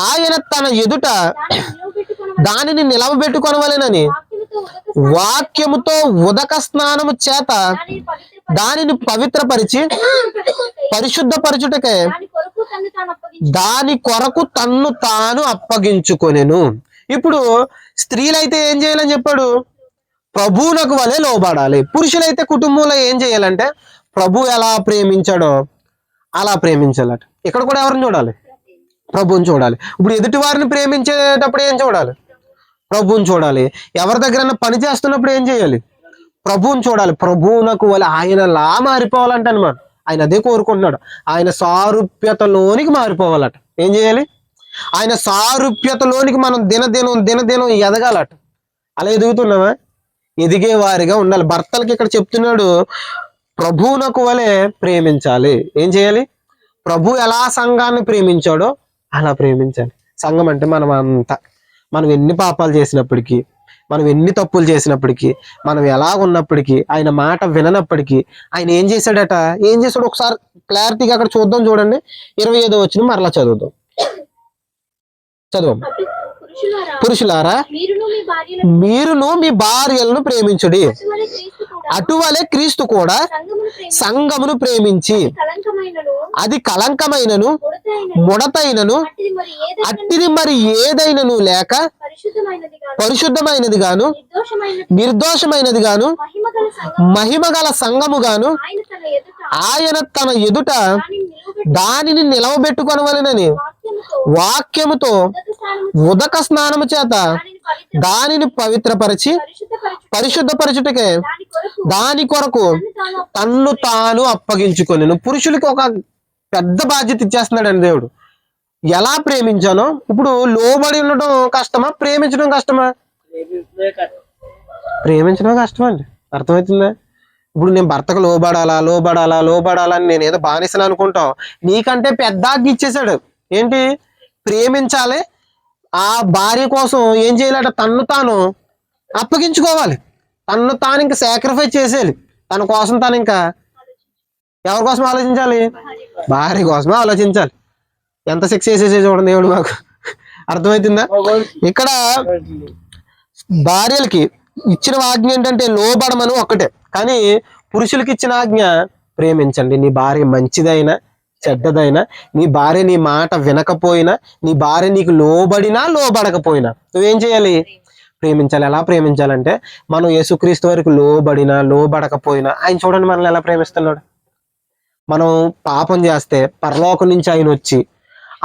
ఆయన తన ఎదుట దానిని నిలవబెట్టుకొనవలెనని వాక్యముతో ఉదక స్నానము చేత దానిని పవిత్రపరిచి పరిశుద్ధపరచుటకే దాని కొరకు తన్ను తాను అప్పగించుకొనెను. ఇప్పుడు స్త్రీలైతే ఏం చేయాలని చెప్పాడు? ప్రభువునకు వలె లోబడాలి. పురుషులైతే కుటుంబంలో ఏం చేయాలంటే ప్రభు ఎలా ప్రేమించాడో అలా ప్రేమించాలట. ఇక్కడ కూడా ఎవరిని చూడాలి? ప్రభువుని చూడాలి. ఇప్పుడు ఎదుటి వారిని ప్రేమించేటప్పుడు ఏం చూడాలి? ప్రభువుని చూడాలి. ఎవరి దగ్గర పని చేస్తున్నప్పుడు ఏం చేయాలి? ప్రభువుని చూడాలి. ప్రభువునకు వలె ఆయనలా మారిపోవాలంట అనమాట. ఆయన అదే కోరుకుంటున్నాడు. ఆయన సారూప్యతలోనికి మారిపోవాలట. ఏం చేయాలి? ఆయన సారూప్యతలోనికి మనం దినదినం ఎదగాలట. అలా ఎదుగుతున్నావా? ఎదిగే వారిగా ఉండాలి. భర్తలకి ఇక్కడ చెప్తున్నాడు, ప్రభువునకు వలె ప్రేమించాలి. ఏం చేయాలి? ప్రభు ఎలా సంఘాన్ని ప్రేమించాడో అలా ప్రేమించాలి. సంఘం అంటే మనం ఎన్ని పాపాలు చేసినప్పటికీ, మనం ఎన్ని తప్పులు చేసినప్పటికీ, మనం ఎలా ఉన్నప్పటికీ, ఆయన మాట విననప్పటికీ ఆయన ఏం చేశాడట? ఏం చేశాడు ఒకసారి క్లారిటీగా అక్కడ చూద్దాం. చూడండి, 25వ వచనం మరలా చదువు. పురుషులారా మీరును మీ భార్యలను ప్రేమించుడి, అటువలే క్రీస్తు కూడా సంఘమును ప్రేమించి అది కలంకమైనను ముడతైనను అట్టిది మరి ఏదైనను లేక పరిశుద్ధమైనది గాను నిర్దోషమైనది గాను మహిమ గల సంఘము గాను ఆయన తన ఎదుట దానిని నిలవబెట్టుకొనవలెనని వాక్యముతో ఉదక స్నానము చేత దానిని పవిత్రపరిచి పరిశుద్ధపరచుటకే దాని కొరకు తన్ను తాను అప్పగించుకొనెను. పురుషులకి ఒక పెద్ద బాధ్యత ఇచ్చేస్తున్నాడండి దేవుడు. ఎలా ప్రేమించానో. ఇప్పుడు లోబడి ఉండడం కష్టమా? ప్రేమించడం కష్టమా? ప్రేమించడం కష్టమా అండి. అర్థమవుతుందా? ఇప్పుడు నేను భర్తకు లోబడాలా అని నేను ఏదో బానిసను అనుకుంటాం. నీకంటే పెద్ద ఆజ్ఞ ఇచ్చేసాడు. ఏంటి? ప్రేమించాలి. ఆ భార్య కోసం ఏం చేయాలట? తన్ను తాను అప్పగించుకోవాలి. తన్ను తాను ఇంకా సాక్రిఫైస్ చేసేయాలి. తన కోసం తను ఇంకా ఎవరి కోసం ఆలోచించాలి? భార్య కోసమే ఆలోచించాలి. ఎంత శిక్ష చేసేసే చూడండి దేవుడు మాకు. అర్థమవుతుందా? ఇక్కడ భార్యలకి ఇచ్చిన ఆజ్ఞ ఏంటంటే లోబడమని ఒక్కటే. కానీ పురుషులకి ఇచ్చిన ఆజ్ఞ ప్రేమించండి. నీ భార్య మంచిదైనా చెడ్డదైనా, నీ భార్య నీ మాట వినకపోయినా, నీ భార్య నీకు లోబడకపోయినా నువ్వేం చేయాలి? ప్రేమించాలి. ఎలా ప్రేమించాలంటే మనం యేసుక్రీస్తు వరకు లోబడకపోయినా ఆయన చూడండి మనల్ని ఎలా ప్రేమిస్తున్నాడు. మనం పాపం చేస్తే పరలోకం నుంచి ఆయన వచ్చి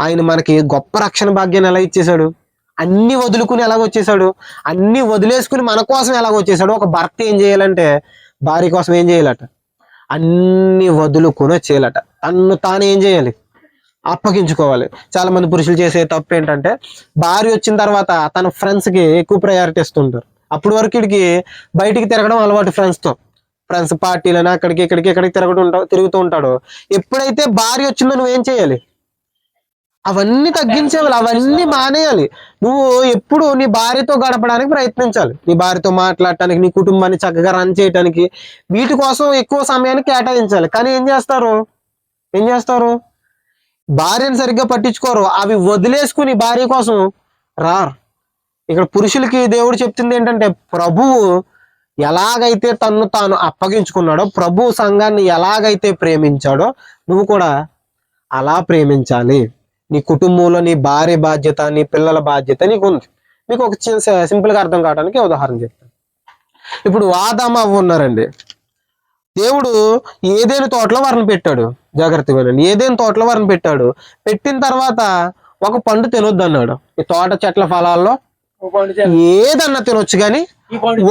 ఆయన మనకి గొప్ప రక్షణ భాగ్యాన్ని ఎలా ఇచ్చేశాడు? అన్ని వదులుకుని ఎలాగొచ్చేసాడు? అన్ని వదిలేసుకుని మన కోసం ఎలాగొచ్చేసాడు? ఒక భర్త ఏం చేయాలంటే భార్య కోసం ఏం చేయాలట? అన్ని వదులుకుని వచ్చేయాలట. తన్ను తాను ఏం చేయాలి? అప్పగించుకోవాలి. చాలా మంది పురుషులు చేసే తప్పు ఏంటంటే భార్య వచ్చిన తర్వాత తన ఫ్రెండ్స్ కి ఎక్కువ ప్రయారిటీ ఇస్తుంటారు. అప్పటి వరకు ఇక్కడికి బయటికి తిరగడం అలవాటు. ఫ్రెండ్స్ పార్టీలని అక్కడికి ఇక్కడికి తిరుగుతూ ఉంటాడు. ఎప్పుడైతే భార్య వచ్చిందో నువ్వేం చేయాలి? అవన్నీ తగ్గించేవాలి, అవన్నీ మానేయాలి. నువ్వు ఎప్పుడు నీ భార్యతో గడపడానికి ప్రయత్నించాలి. నీ భార్యతో మాట్లాడటానికి, నీ కుటుంబాన్ని చక్కగా రన్ చేయడానికి, వీటి కోసం ఎక్కువ సమయాన్ని కేటాయించాలి. కానీ ఏం చేస్తారు? భార్యను సరిగ్గా పట్టించుకోరు. అవి వదిలేసుకుని భార్య కోసం రారు. ఇక్కడ పురుషులకి దేవుడు చెప్తుంది ఏంటంటే ప్రభువు ఎలాగైతే తన్ను తాను అప్పగించుకున్నాడో, ప్రభు సంఘాన్ని ఎలాగైతే ప్రేమించాడో నువ్వు కూడా అలా ప్రేమించాలి. నీ కుటుంబంలో నీ భార్య బాధ్యత, నీ పిల్లల బాధ్యత నీకు ఉంది. మీకు ఒక సింపుల్గా అర్థం కావడానికి ఉదాహరణ చెప్తాను. ఇప్పుడు ఆదాము అవ్వ ఉన్నారండి. దేవుడు ఏదేను తోటలో వారిని పెట్టాడు. జాగ్రత్తగా వినండి. ఏదేను తోటలో వారిని పెట్టాడు. పెట్టిన తర్వాత ఒక పండు తినొద్దు అన్నాడు. ఈ తోట చెట్ల ఫలాల్లో ఏదన్నా తినొచ్చు కానీ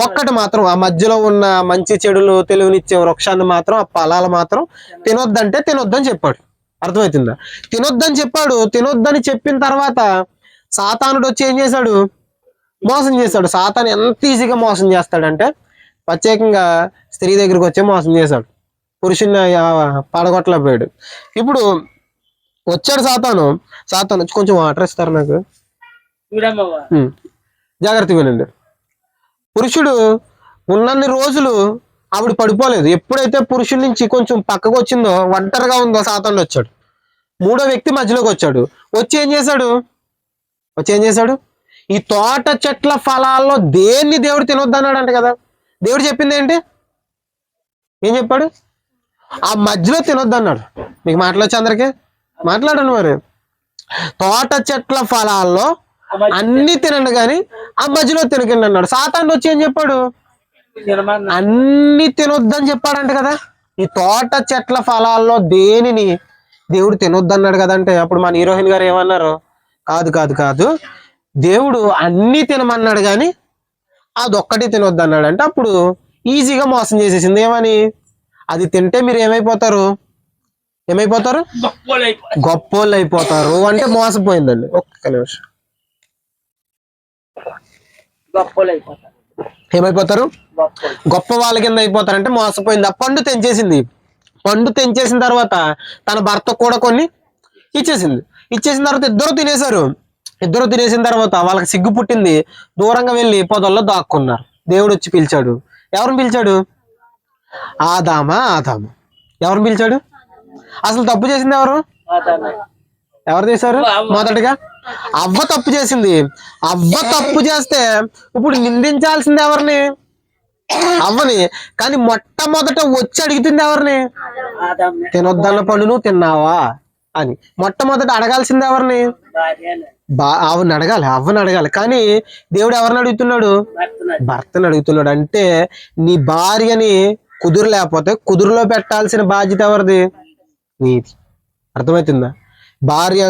ఒక్కటి మాత్రం ఆ మధ్యలో ఉన్న మంచి చెడులు తెలివినిచ్చే వృక్షాన్ని మాత్రం, ఆ ఫలాలు మాత్రం తినొద్దంటే తినొద్దని చెప్పాడు. అర్థమవుతుందా? తినొద్దని చెప్పాడు. తినొద్దని చెప్పిన తర్వాత సాతానుడు వచ్చి ఏం చేశాడు? మోసం చేశాడు. సాతాను ఎంత ఈజీగా మోసం చేస్తాడంటే ప్రత్యేకంగా స్త్రీ దగ్గరికి వచ్చే మోసం చేశాడు. పురుషుని పడగొట్టలేకపోయాడు. ఇప్పుడు వచ్చాడు సాతాను. సాతాను వచ్చి కొంచెం వాటర్ ఇస్తారు నాకు, జాగ్రత్తగా వినండి. పురుషుడు ఉన్నన్ని రోజులు ఆవిడ పడిపోలేదు. ఎప్పుడైతే పురుషుడి నుంచి కొంచెం పక్కకు వచ్చిందో, ఒంటరిగా ఉందో, సాతాను వచ్చాడు. మూడో వ్యక్తి మధ్యలోకి వచ్చాడు. వచ్చి ఏం చేశాడు? ఈ తోట చెట్ల ఫలాల్లో దేన్ని దేవుడు తినొద్దన్నాడు అంట కదా. దేవుడు చెప్పింది ఏంటి? ఏం చెప్పాడు? ఆ మధ్యలో తినొద్దన్నాడు. మీకు మాట్లాడచ్చు అందరికి? మాట్లాడండి మరి. తోట చెట్ల ఫలాల్లో అన్ని తినండి కానీ ఆ మధ్యలో తినకండి అన్నాడు. సాతాను వచ్చి ఏం చెప్పాడు? అన్ని తినొద్దని చెప్పాడంట కదా. ఈ తోట చెట్ల ఫలాల్లో దేనిని దేవుడు తినొద్దన్నాడు కదంటే అప్పుడు మన హీరోయిన్ గారు ఏమన్నారు? కాదు, దేవుడు అన్ని తినమన్నాడు కానీ అదొక్కటి తినొద్దన్నాడు. అంటే అప్పుడు ఈజీగా మోసం చేసేసింది. ఏమని? అది తింటే మీరు ఏమైపోతారు? గొప్పోళ్ళు అయిపోతారు అంటే మోసపోయిందండి. ఒక్క నిమిషం. ఏమైపోతారు? గొప్ప వాళ్ళ కింద అయిపోతారంటే మోసపోయింది. ఆ పండు తెంచేసింది. పండు తెంచేసిన తర్వాత తన భర్త కూడా కొన్ని ఇచ్చేసిన తర్వాత ఇద్దరు తినేసిన తర్వాత వాళ్ళకి సిగ్గు పుట్టింది. దూరంగా వెళ్ళి పొదల్లో దాక్కున్నారు. దేవుడు వచ్చి పిలిచాడు. ఎవరిని పిలిచాడు? ఆదాము. ఎవరిని పిలిచాడు? అసలు తప్పు చేసింది ఎవరు చేశారు? మొదటగా అవ్వ తప్పు చేసింది. అవ్వ తప్పు చేస్తే ఇప్పుడు నిందించాల్సింది ఎవరిని? అవ్వని. కానీ మొట్టమొదట వచ్చి అడుగుతుంది ఎవరిని? తినొద్దన్న పండును తిన్నావా అని మొట్టమొదట అడగాల్సింది ఎవరిని? అవ్వని అడగాలి. కానీ దేవుడు ఎవరిని అడుగుతున్నాడు? భర్తను అడుగుతున్నాడు. అంటే నీ భార్యని కుదురు లేకపోతే కుదురులో పెట్టాల్సిన బాధ్యత ఎవరిది? నీది. అర్థమవుతుందా? భార్య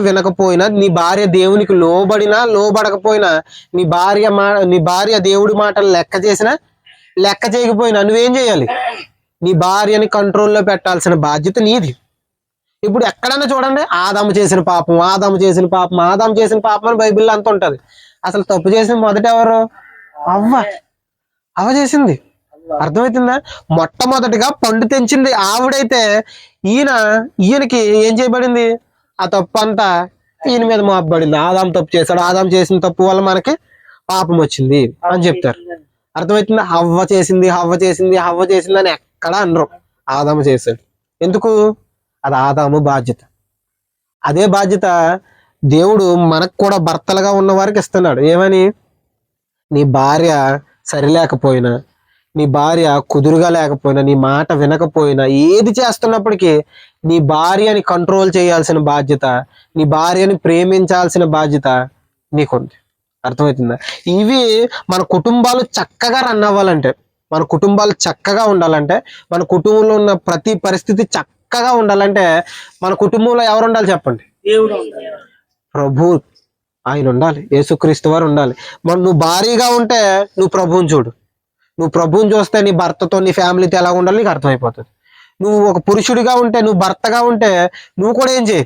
వినకపోయినా, నీ భార్య దేవునికి లోబడినా లోబడకపోయినా, నీ భార్య దేవుడి మాటలు లెక్క చేయకపోయినా నువ్వేం చేయాలి? నీ భార్యని కంట్రోల్లో పెట్టాల్సిన బాధ్యత నీది. ఇప్పుడు ఎక్కడన్నా చూడండి, ఆదాము చేసిన పాపం అని బైబిల్లో అంత ఉంటది. అసలు తప్పు చేసిన మొదట ఎవరు? అవ్వ చేసింది. అర్థమవుతుందా? మొట్టమొదటిగా పండు తెంచింది ఆవిడైతే ఈయనకి ఏం చేయబడింది? ఆ తప్పు అంతా ఈయన మీద మోపబడింది. ఆదాము తప్పు చేశాడు. ఆదాము చేసిన తప్పు వల్ల మనకి పాపం వచ్చింది అని చెప్తారు. అర్థమవుతుందా? హవ్వ చేసింది అని ఎక్కడ అనరు. ఆదాము చేశాడు. ఎందుకు? అది ఆదాము బాధ్యత. అదే బాధ్యత దేవుడు మనకు కూడా భర్తలుగా ఉన్న వారికి ఇస్తున్నాడు. ఏమని? నీ భార్య సరిలేకపోయినా, నీ భార్య కుదురుగా లేకపోయినా, నీ మాట వినకపోయినా, ఏది చేస్తున్నప్పటికీ నీ భార్యని కంట్రోల్ చేయాల్సిన బాధ్యత, నీ భార్యని ప్రేమించాల్సిన బాధ్యత నీకుంది. అర్థమవుతుందా? ఇవి మన కుటుంబాలు చక్కగా రన్ అవ్వాలంటే, మన కుటుంబాలు చక్కగా ఉండాలంటే, మన కుటుంబంలో ఉన్న ప్రతి పరిస్థితి చక్కగా ఉండాలంటే మన కుటుంబంలో ఎవరు ఉండాలి చెప్పండి? ప్రభు ఆయన ఉండాలి. యేసుక్రీస్తు వారు ఉండాలి. నువ్వు భారీగా ఉంటే నువ్వు ప్రభువుని చూడు. నువ్వు ప్రభువుని చూస్తే నీ భర్తతో, నీ ఫ్యామిలీతో ఎలా ఉండాలి నీకు అర్థమైపోతుంది. నువ్వు ఒక పురుషుడిగా ఉంటే, నువ్వు భర్తగా ఉంటే నువ్వు కూడా ఏం చేయి?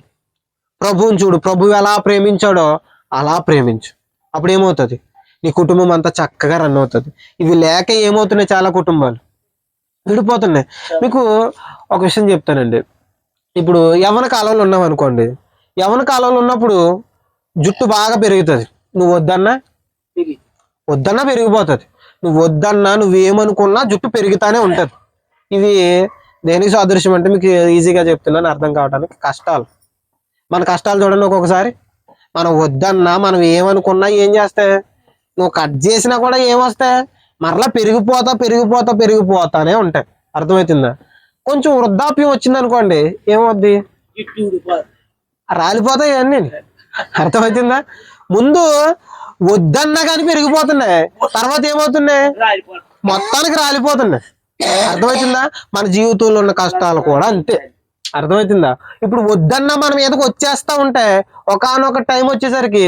ప్రభువుని చూడు. ప్రభువు ఎలా ప్రేమించాడో అలా ప్రేమించు. అప్పుడు ఏమవుతుంది? నీ కుటుంబం అంతా చక్కగా రన్ అవుతుంది. ఇవి లేక ఏమవుతున్నాయి? చాలా కుటుంబాలు విడిపోతున్నాయి. మీకు ఒక విషయం చెప్తానండి. ఇప్పుడు యవ్వన కాలంలో ఉన్నావు అనుకోండి. యవ్వన కాలంలో ఉన్నప్పుడు జుట్టు బాగా పెరుగుతుంది. నువ్వు వద్దన్నా పెరిగిపోతుంది. నువ్వు వద్దన్నా, నువ్వేమనుకున్నా జుట్టు పెరుగుతానే ఉంటుంది. ఇవి దేనికి సాదృశ్యం అంటే మీకు ఈజీగా చెప్తున్నాను అర్థం కావడానికి. మన కష్టాలు చూడండి. ఒక్కొక్కసారి మనం వద్దన్నా, మనం ఏమనుకున్నా ఏం చేస్తాయి? నువ్వు కట్ చేసినా కూడా ఏమొస్తాయి? మరలా పెరిగిపోతానే ఉంటాయి. అర్థమవుతుందా? కొంచెం వృద్ధాప్యం వచ్చింది అనుకోండి, ఏమవుద్ది? రాలిపోతాయి అన్నీ. అర్థమవుతుందా? ముందు వద్దన్నా కానీ పెరిగిపోతున్నాయి, తర్వాత ఏమవుతున్నాయి? మొత్తానికి రాలిపోతున్నాయి. అర్థమవుతుందా? మన జీవితంలో ఉన్న కష్టాలు కూడా అంతే. అర్థమవుతుందా? ఇప్పుడు వద్దన్నా మన మీదకి వచ్చేస్తా ఉంటే ఒకానొక టైం వచ్చేసరికి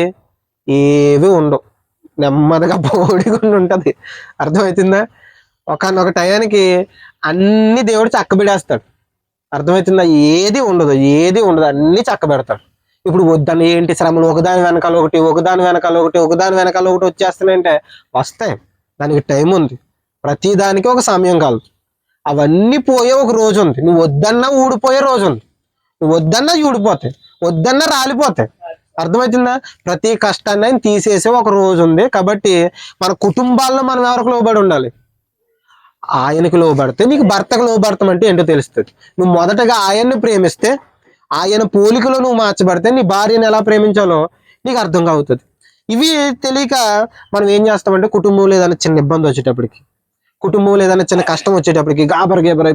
ఏవి ఉండవు. నెమ్మదిగా బోడిగుండి ఉంటది. అర్థమవుతుందా? ఒకనొక టయానికి అన్ని దేవుడు చక్కబెడేస్తాడు. అర్థమవుతుందా? ఏది ఉండదు, ఏది ఉండదు, అన్ని చక్కబెడతాడు. ఇప్పుడు వద్దని ఏంటి శ్రమలు, ఒకదాని వెనకాల ఒకటి, ఒకదాని వెనకాల ఒకటి, ఒకదాని వెనకాల ఒకటి వచ్చేస్తున్నాయంటే వస్తాయి. దానికి టైం ఉంది. ప్రతి దానికి ఒక సమయం కాదు. అవన్నీ పోయే ఒక రోజు ఉంది. నువ్వు వద్దన్నా ఊడిపోయే రోజు ఉంది. నువ్వు వద్దన్నా ఊడిపోతాయి, వద్దన్నా రాలిపోతాయి. అర్థమవుతుందా? ప్రతి కష్టాన్ని ఆయన తీసేసే ఒక రోజు ఉంది. కాబట్టి మన కుటుంబాల్లో మనం ఎవరికి లోబడి ఉండాలి? ఆయనకు లోబడితే నీకు భర్తకు లోబడతాం అంటే ఏంటో తెలుస్తుంది. నువ్వు మొదటగా ఆయన్ని ప్రేమిస్తే, ఆయన పోలికలో నువ్వు మార్చబడితే నీ భార్యను ఎలా ప్రేమించాలో నీకు అర్థం అవుతుంది. ఇవి తెలియక మనం ఏం చేస్తామంటే కుటుంబంలో ఏదైనా చిన్న ఇబ్బంది వచ్చేటప్పటికి, కుటుంబంలో ఏదైనా చిన్న కష్టం వచ్చేటప్పటికి గాబర్ గేబర్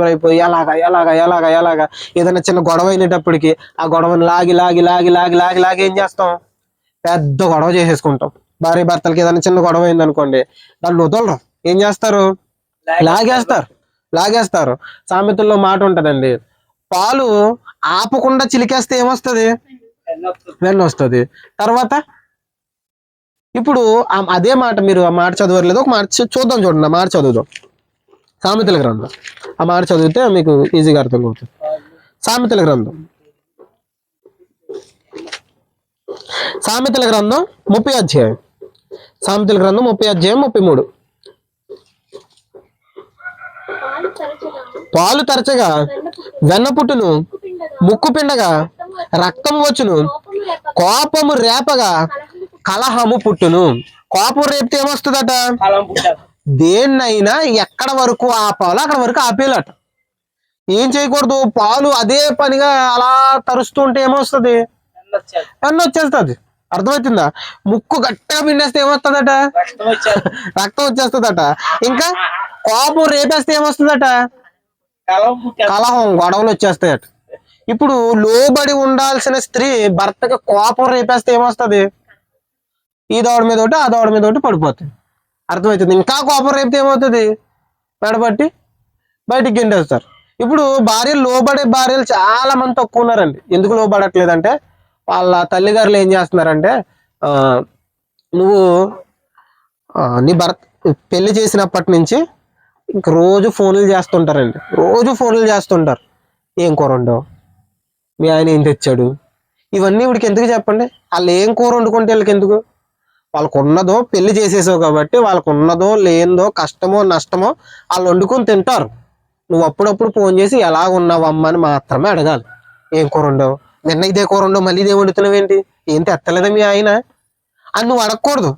అయిపోయి ఎలాగా ఎలాగా ఎలాగా ఎలాగా ఏదైనా చిన్న గొడవ అయినప్పటికీ ఆ గొడవని లాగి లాగి లాగి లాగి లాగి లాగి ఏం చేస్తాం? పెద్ద గొడవ చేసేసుకుంటాం. భార్య భర్తలకి ఏదైనా చిన్న గొడవ అయింది అనుకోండి, దాన్ని వదలరు. ఏం చేస్తారు? లాగేస్తారు. సామెతల్లో మాట ఉంటదండి, పాలు ఆపకుండా చిలికేస్తే ఏమొస్తుంది? వెన్న వస్తుంది. తర్వాత ఇప్పుడు అదే మాట మీరు ఆ మాట చదవట్లేదు, ఒక మాట చూద్దాం, చూడండి. ఆ మాట చదువుదాం. సామెతల గ్రంథం ఆ మాట చదివితే మీకు ఈజీగా అర్థం అవుతుంది. సామెతల గ్రంథం 30 అధ్యాయం. సామెతల గ్రంథం 30 అధ్యాయం 33. పాలు తరచగా వెన్న పుట్టును, ముక్కు పిండగా రక్తం వచ్చును, కోపము రేపగా కలహము పుట్టును. కోపం రేపితే ఏమొస్తుందట? దేన్నైనా ఎక్కడ వరకు ఆపాలో అక్కడ వరకు ఆపేయాలట. ఏం చేయకూడదు? పాలు అదే పనిగా అలా తరుస్తూ ఉంటే ఏమొస్తుంది? వెన్న వచ్చేస్తుంది. అర్థమవుతుందా? ముక్కు గట్టిగా పిండేస్తే ఏమొస్తుందట? రక్తం వచ్చేస్తుందట. ఇంకా కోపం రేపేస్తే ఏమొస్తుందట? కలహం, గొడవలు వచ్చేస్తాయట. ఇప్పుడు లోబడి ఉండాల్సిన స్త్రీ భర్తకి కోపం రేపేస్తే ఏమొస్తుంది? ఈ దోడ మీద ఒకటి, ఆ దోడ మీద ఒకటి పడిపోతుంది. అర్థమవుతుంది? ఇంకా కోపం రేపితే ఏమవుతుంది? మెడబట్టి బయటికి గెంటేస్తారు. ఇప్పుడు భార్యలు, లోబడే భార్యలు చాలా మంది తక్కువ ఉన్నారండి. ఎందుకు లోబడట్లేదంటే వాళ్ళ తల్లిగారులు ఏం చేస్తున్నారంటే, నువ్వు నీ భర్త పెళ్లి చేసినప్పటి నుంచి ఇంక రోజు ఫోన్లు చేస్తుంటారండి. రోజు ఫోన్లు చేస్తుంటారు. ఏం కూర వండావు, మీ ఆయన ఏం తెచ్చాడు, ఇవన్నీ వీడికి ఎందుకు చెప్పండి? వాళ్ళు ఏం కూర వండుకుంటే వీళ్ళకి ఎందుకు? వాళ్ళకు ఉన్నదో పెళ్లి చేసేసావు కాబట్టి వాళ్ళకు ఉన్నదో లేనిదో కష్టమో నష్టమో వాళ్ళు వండుకొని తింటారు. నువ్వు అప్పుడప్పుడు ఫోన్ చేసి ఎలా ఉన్నావు అమ్మ అని మాత్రమే అడగాలి. ఏం కూర వండావు, నిన్న ఇదే కూర వండావు, మళ్ళీ ఇదే వండుతున్నావు ఏంటి, ఏం తెత్తలేదా మీ ఆయన అని నువ్వు అడగకూడదు.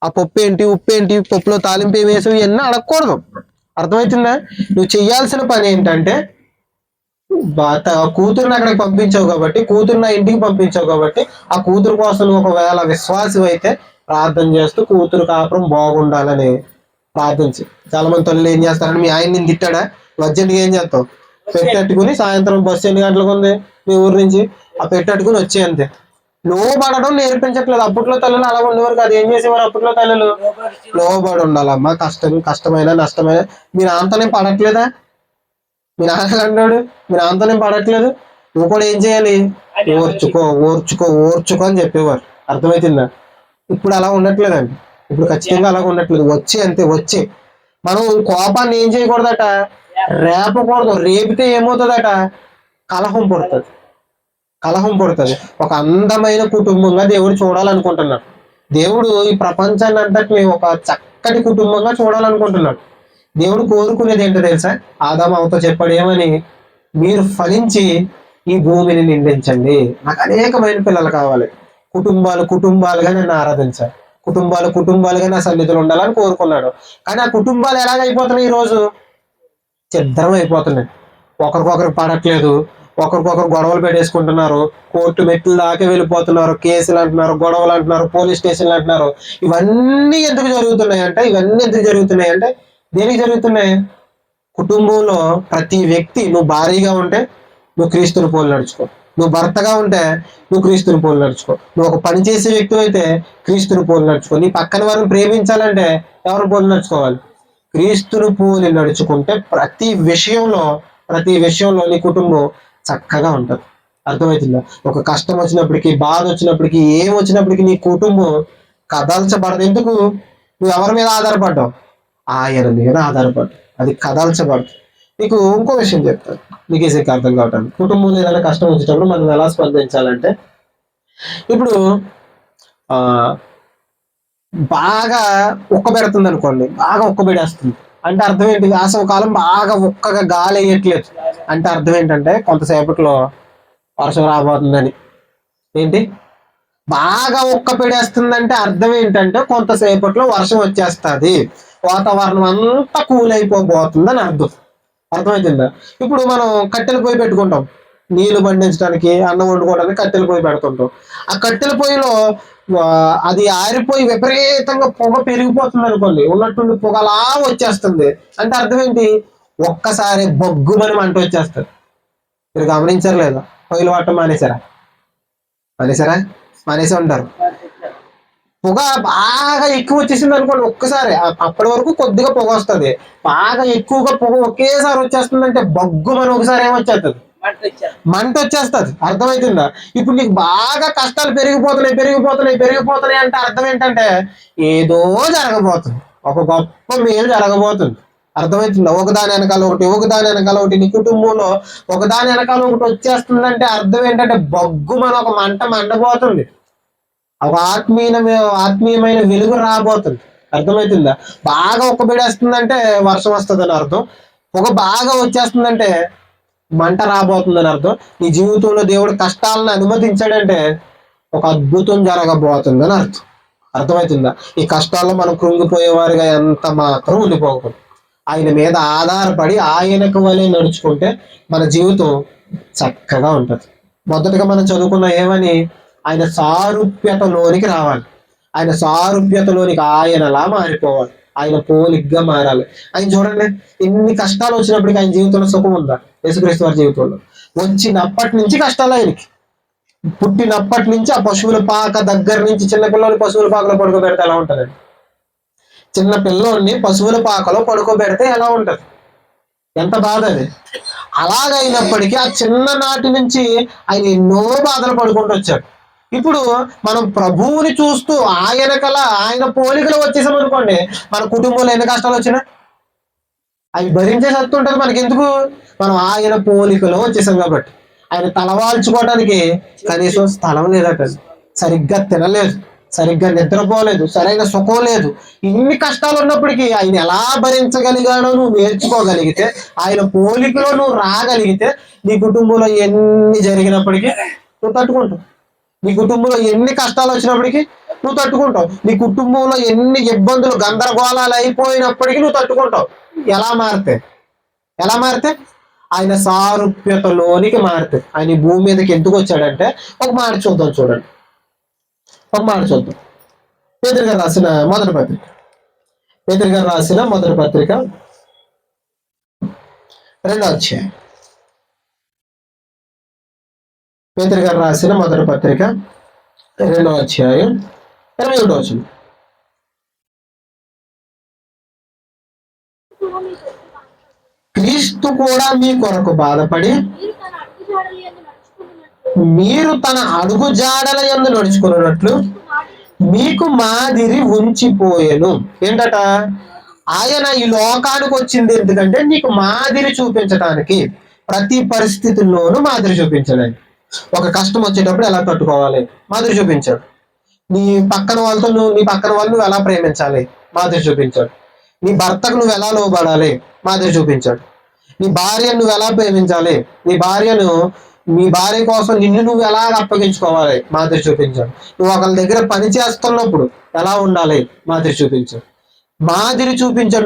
ఆ పప్పు ఏంటి, ఉప్పు ఏంటి, పప్పులో తాలింపు ఏమి వేసావు, ఇవన్నీ అడగకూడదు. అర్థమవుతుందా? నువ్వు చెయ్యాల్సిన పని ఏంటంటే, కూతురుని అక్కడికి పంపించావు కాబట్టి, కూతురుని ఇంటికి పంపించావు కాబట్టి, ఆ కూతురు కోసం నువ్వు ఒకవేళ విశ్వాసం అయితే ప్రార్థన చేస్తూ కూతురు కాపురం బాగుండాలని ప్రార్థించి. చాలా మంది తల్లి ఏం చేస్తారంటే, మీ ఆయన నేను తిట్టాడా, అర్జెంట్గా ఏం చేస్తావు, పెట్టట్టుకుని సాయంత్రం బస్సు ఎన్ని గంటలకు ఉంది మీ ఊరు నుంచి, ఆ పెట్టట్టుకుని వచ్చే అంతే. లోబడడం నేర్పించట్లేదు. అప్పట్లో తల్లులు అలా ఉండేవారు కాదు. ఏం చేసేవారు అప్పట్లో తల్లులు? లోబడి ఉండాలమ్మా, కష్టమైన నష్టమైన. మీ నాన్నతో నేను పడట్లేదా, మీ నాన్న అన్నాడు, మీ నాన్నతో నేను పడట్లేదు, నువ్వు కూడా ఏం చేయాలి, ఓర్చుకో ఓర్చుకో ఓర్చుకో అని చెప్పేవారు. అర్థమవుతుందా? ఇప్పుడు అలా ఉండట్లేదండి. ఇప్పుడు ఖచ్చితంగా అలా ఉండట్లేదు. వచ్చి అంతే, వచ్చి మనం కోపాన్ని ఏం చేయకూడదట, రేపకూడదు. రేపితే ఏమవుతుందట? కలహం పుడుతుంది. కలహం పుడుతుంది. ఒక అందమైన కుటుంబంగా దేవుడు చూడాలనుకుంటున్నాడు. దేవుడు ఈ ప్రపంచాన్ని అంతటిని ఒక చక్కటి కుటుంబంగా చూడాలనుకుంటున్నాడు. దేవుడు కోరుకునేది ఏంటో తెలుసా? ఆదాము అవతో చెప్పాడు ఏమని? మీరు ఫలించి ఈ భూమిని నిండించండి, నాకు అనేకమైన పిల్లలు కావాలి, కుటుంబాలు కుటుంబాలుగా నన్ను ఆరాధించాలి, కుటుంబాలు కుటుంబాలుగా నా సన్నిధిలో ఉండాలని కోరుకున్నాడు. కానీ ఆ కుటుంబాలు ఎలాగైపోతున్నాయి? ఈరోజు ఛిద్రం అయిపోతున్నాయి. ఒకరికొకరికి పడట్లేదు, ఒకరికొకరు గొడవలు పెట్టేసుకుంటున్నారు, కోర్టు మెట్లు దాకా వెళ్ళిపోతున్నారు, కేసులు అంటున్నారు, గొడవలు అంటున్నారు, పోలీస్ స్టేషన్లు అంటున్నారు. ఇవన్నీ ఎందుకు జరుగుతున్నాయి అంటే దేనికి జరుగుతున్నాయి? కుటుంబంలో ప్రతి వ్యక్తి, నువ్వు భారీగా ఉంటే నువ్వు క్రీస్తుని పోలు నడుచుకో, నువ్వు భర్తగా ఉంటే నువ్వు క్రీస్తుని పోలు నడుచుకో, నువ్వు ఒక పని చేసే వ్యక్తి అయితే క్రీస్తుని పోలు నడుచుకో, నీ పక్కన వారిని ప్రేమించాలంటే ఎవరు పోలు నడుచుకోవాలి? క్రీస్తుని పోలి నడుచుకుంటే ప్రతి విషయంలో నీ కుటుంబం చక్కగా ఉంటుంది. అర్థమవుతుందా? ఒక కష్టం వచ్చినప్పటికీ, బాధ వచ్చినప్పటికీ, ఏం వచ్చినప్పటికీ నీ కుటుంబం కదల్చబడదు. ఎందుకు? నువ్వు ఎవరి మీద ఆధారపడ్డావు? ఆయన మీద ఆధారపడ్డావు. అది కదల్చబడదు. నీకు ఇంకో విషయం చెప్తాను, నీకు ఈజీగా అర్థం కావటానికి. కుటుంబంలో ఏదైనా కష్టం వచ్చేటప్పుడు మనం ఎలా స్పందించాలంటే, ఇప్పుడు ఆ బాగా ఉక్కబెడుతుంది అనుకోండి, బాగా ఉక్కబెడేస్తుంది అంటే అర్థం ఏంటి? వేసవికాలం బాగా ఉక్కగా గాలి వేయట్లేదు అంటే అర్థం ఏంటంటే కొంతసేపట్లో వర్షం రాబోతుందని. ఏంటి? బాగా ఉక్క పెడేస్తుందంటే అర్థం ఏంటంటే కొంతసేపట్లో వర్షం వచ్చేస్తుంది, వాతావరణం అంతా కూల్ అయిపోబోతుంది అని అర్థం. అర్థమవుతుందా? ఇప్పుడు మనం కట్టెల పొయ్యి పెట్టుకుంటాం, నీళ్లు పండించడానికి, అన్నం వండుకోవడానికి కట్టెల పొయ్యి పెడుతుంటాం. ఆ కట్టెల పొయ్యిలో అది ఆరిపోయి విపరీతంగా పొగ పెరిగిపోతుంది అనుకోండి, ఉన్నట్టుండి పొగ అలా వచ్చేస్తుంది అంటే అర్థం ఏంటి? ఒక్కసారి బొగ్గుమని మంట వచ్చేస్తుంది. మీరు గమనించారు లేదా? పొయ్యిలు వాడటం మానేశారా? మానేశారా? మానేసి ఉంటారు. పొగ బాగా ఎక్కువ వచ్చేసింది అనుకోండి ఒక్కసారి, అప్పటి వరకు కొద్దిగా పొగ వస్తుంది, బాగా ఎక్కువగా పొగ ఒకేసారి వచ్చేస్తుందంటే బొగ్గుమని ఒకసారి ఏమొచ్చేస్తుంది? మంట వచ్చేస్తుంది. అర్థమవుతుందా? ఇప్పుడు నీకు బాగా కష్టాలు పెరిగిపోతున్నాయి అంటే అర్థం ఏంటంటే ఏదో జరగబోతుంది, ఒక గొప్ప మేలు జరగబోతుంది. అర్థమవుతుందా? ఒకదాని వెనకాల ఒకటి నీ కుటుంబంలో ఒకదాని వెనకాల ఒకటి వచ్చేస్తుందంటే అర్థం ఏంటంటే బొగ్గుమని ఒక మంట మండబోతుంది, ఒక ఆత్మీయమైన వెలుగు రాబోతుంది. అర్థమవుతుందా? బాగా ఉక్కబెడేస్తుందంటే వర్షం వస్తుందని అర్థం, పొగ బాగా వచ్చేస్తుందంటే మంట రాబోతుందని అర్థం. నీ జీవితంలో దేవుడు కష్టాలను అనుమతించాడంటే ఒక అద్భుతం జరగబోతుందని అర్థం. అర్థమవుతుందా? ఈ కష్టాల్లో మనం కృంగిపోయేవారిగా ఎంత మాత్రం ఉండిపోకూడదు. ఆయన మీద ఆధారపడి ఆయనకు వలె నడుచుకుంటే మన జీవితం చక్కగా ఉంటుంది. మొదటగా మనం చదువుకున్న ఏమని? ఆయన సారూప్యతలోనికి రావాలి. ఆయన సారూప్యతలోనికి ఆయనలా మారిపోవాలి, ఆయన పోలిగ్గా మారాలి. ఆయన చూడండి, ఎన్ని కష్టాలు వచ్చినప్పటికీ ఆయన జీవితంలో సుఖం ఉందా? యేసుక్రీస్తు వారి జీవితంలో వచ్చినప్పటి నుంచి కష్టాలు ఆయనకి. పుట్టినప్పటి నుంచి ఆ పశువుల పాక దగ్గర నుంచి, చిన్నపిల్లల్ని పశువుల పాకలో పడుకోబెడితే ఎలా ఉంటుందండి? చిన్న పిల్లోడిని పశువుల పాకలో పడుకోబెడితే ఎలా ఉంటది? ఎంత బాధ అది. అలాగైనప్పటికీ ఆ చిన్ననాటి నుంచి ఆయన ఎన్నో బాధలు పడుకుంటూ వచ్చాడు. ఇప్పుడు మనం ప్రభువుని చూస్తూ ఆయన పోలికలు వచ్చేసాం అనుకోండి, మన కుటుంబంలో ఎన్ని కష్టాలు వచ్చినా అవి భరించే శక్తి ఉంటుంది మనకి. ఎందుకు? మనం ఆయన పోలికలో వచ్చేసాం కాబట్టి. ఆయన తలవాల్చుకోవడానికి కనీసం స్థలం లేదట, సరిగ్గా తినలేదు, సరిగ్గా నిద్రపోలేదు, సరైన సుఖం లేదు. ఇన్ని కష్టాలు ఉన్నప్పటికీ ఆయన ఎలా భరించగలిగాడో నువ్వు నేర్చుకోగలిగితే, ఆయన పోలికలో నువ్వు రాగలిగితే, నీ కుటుంబంలో ఎన్ని జరిగినప్పటికీ నువ్వు తట్టుకుంటావు. నీ కుటుంబంలో ఎన్ని కష్టాలు వచ్చినప్పటికీ నువ్వు తట్టుకుంటావు. నీ కుటుంబంలో ఎన్ని ఇబ్బందులు, గందరగోళాలు అయిపోయినప్పటికీ నువ్వు తట్టుకుంటావు. ఎలా మారితే? ఆయన సారూప్యతలోనికి మారితే. ఆయన ఈ భూమి మీదకి ఎందుకు వచ్చాడంటే ఒక మాట చూద్దాం, చూడండి. పేతురు గారు రాసిన మొదటి పత్రిక 2వ అధ్యాయం. పేతురు గారు రాసిన మొదటి పత్రిక 2వ అధ్యాయం 21వ వచనం. క్రీస్తు కూడా మీ కొరకు బాధపడి మీరు తన అడుగు జాడల యందు నడుచుకున్నట్లు మీకు మాదిరి ఉంచిపోయెను. ఏంటట? ఆయన ఈ లోకానికి వచ్చింది ఎందుకంటే నీకు మాదిరి చూపించడానికి, ప్రతి పరిస్థితుల్లోనూ మాదిరి చూపించడానికి. ఒక కష్టం వచ్చేటప్పుడు ఎలా తట్టుకోవాలి మాదిరి చూపించాడు. నీ పక్కన వాళ్ళు నువ్వు ఎలా ప్రేమించాలి మాదిరి చూపించాడు. నీ భర్తకు నువ్వు ఎలా లోబడాలి మాదిరి చూపించాడు. నీ భార్యను నువ్వు ఎలా ప్రేమించాలి, నీ భార్య కోసం నిన్ను నువ్వు ఎలా అప్పగించుకోవాలి మాదిరి చూపించాడు. నువ్వు ఒకరి దగ్గర పని చేస్తున్నప్పుడు ఎలా ఉండాలి మాదిరి చూపించాడు.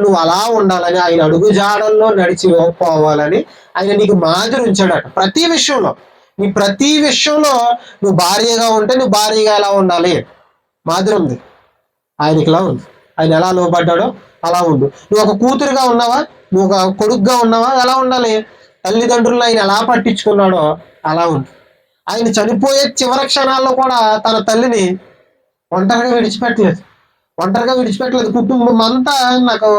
నువ్వు అలా ఉండాలని, ఆయన అడుగు జాడల్లో నడిచి పోవాలని ఆయన నీకు మాదిరి ఉంచాడట. ప్రతి విషయంలో నువ్వు భార్యగా ఉంటే నువ్వు భార్యగా ఎలా ఉండాలి మాదిరి ఉంది, ఆయనకి ఇలా ఉంది. ఆయన ఎలా లోబడ్డాడో అలా ఉండు. నువ్వు ఒక కూతురుగా ఉన్నావా, నువ్వు ఒక కొడుకుగా ఉన్నావా, ఎలా ఉండాలి? తల్లిదండ్రులను ఆయన ఎలా పట్టించుకున్నాడో అలా ఉంది. ఆయన చనిపోయే చివరి క్షణాల్లో కూడా తన తల్లిని ఒంటరిగా విడిచిపెట్టలేదు. కుటుంబం అంతా నాకు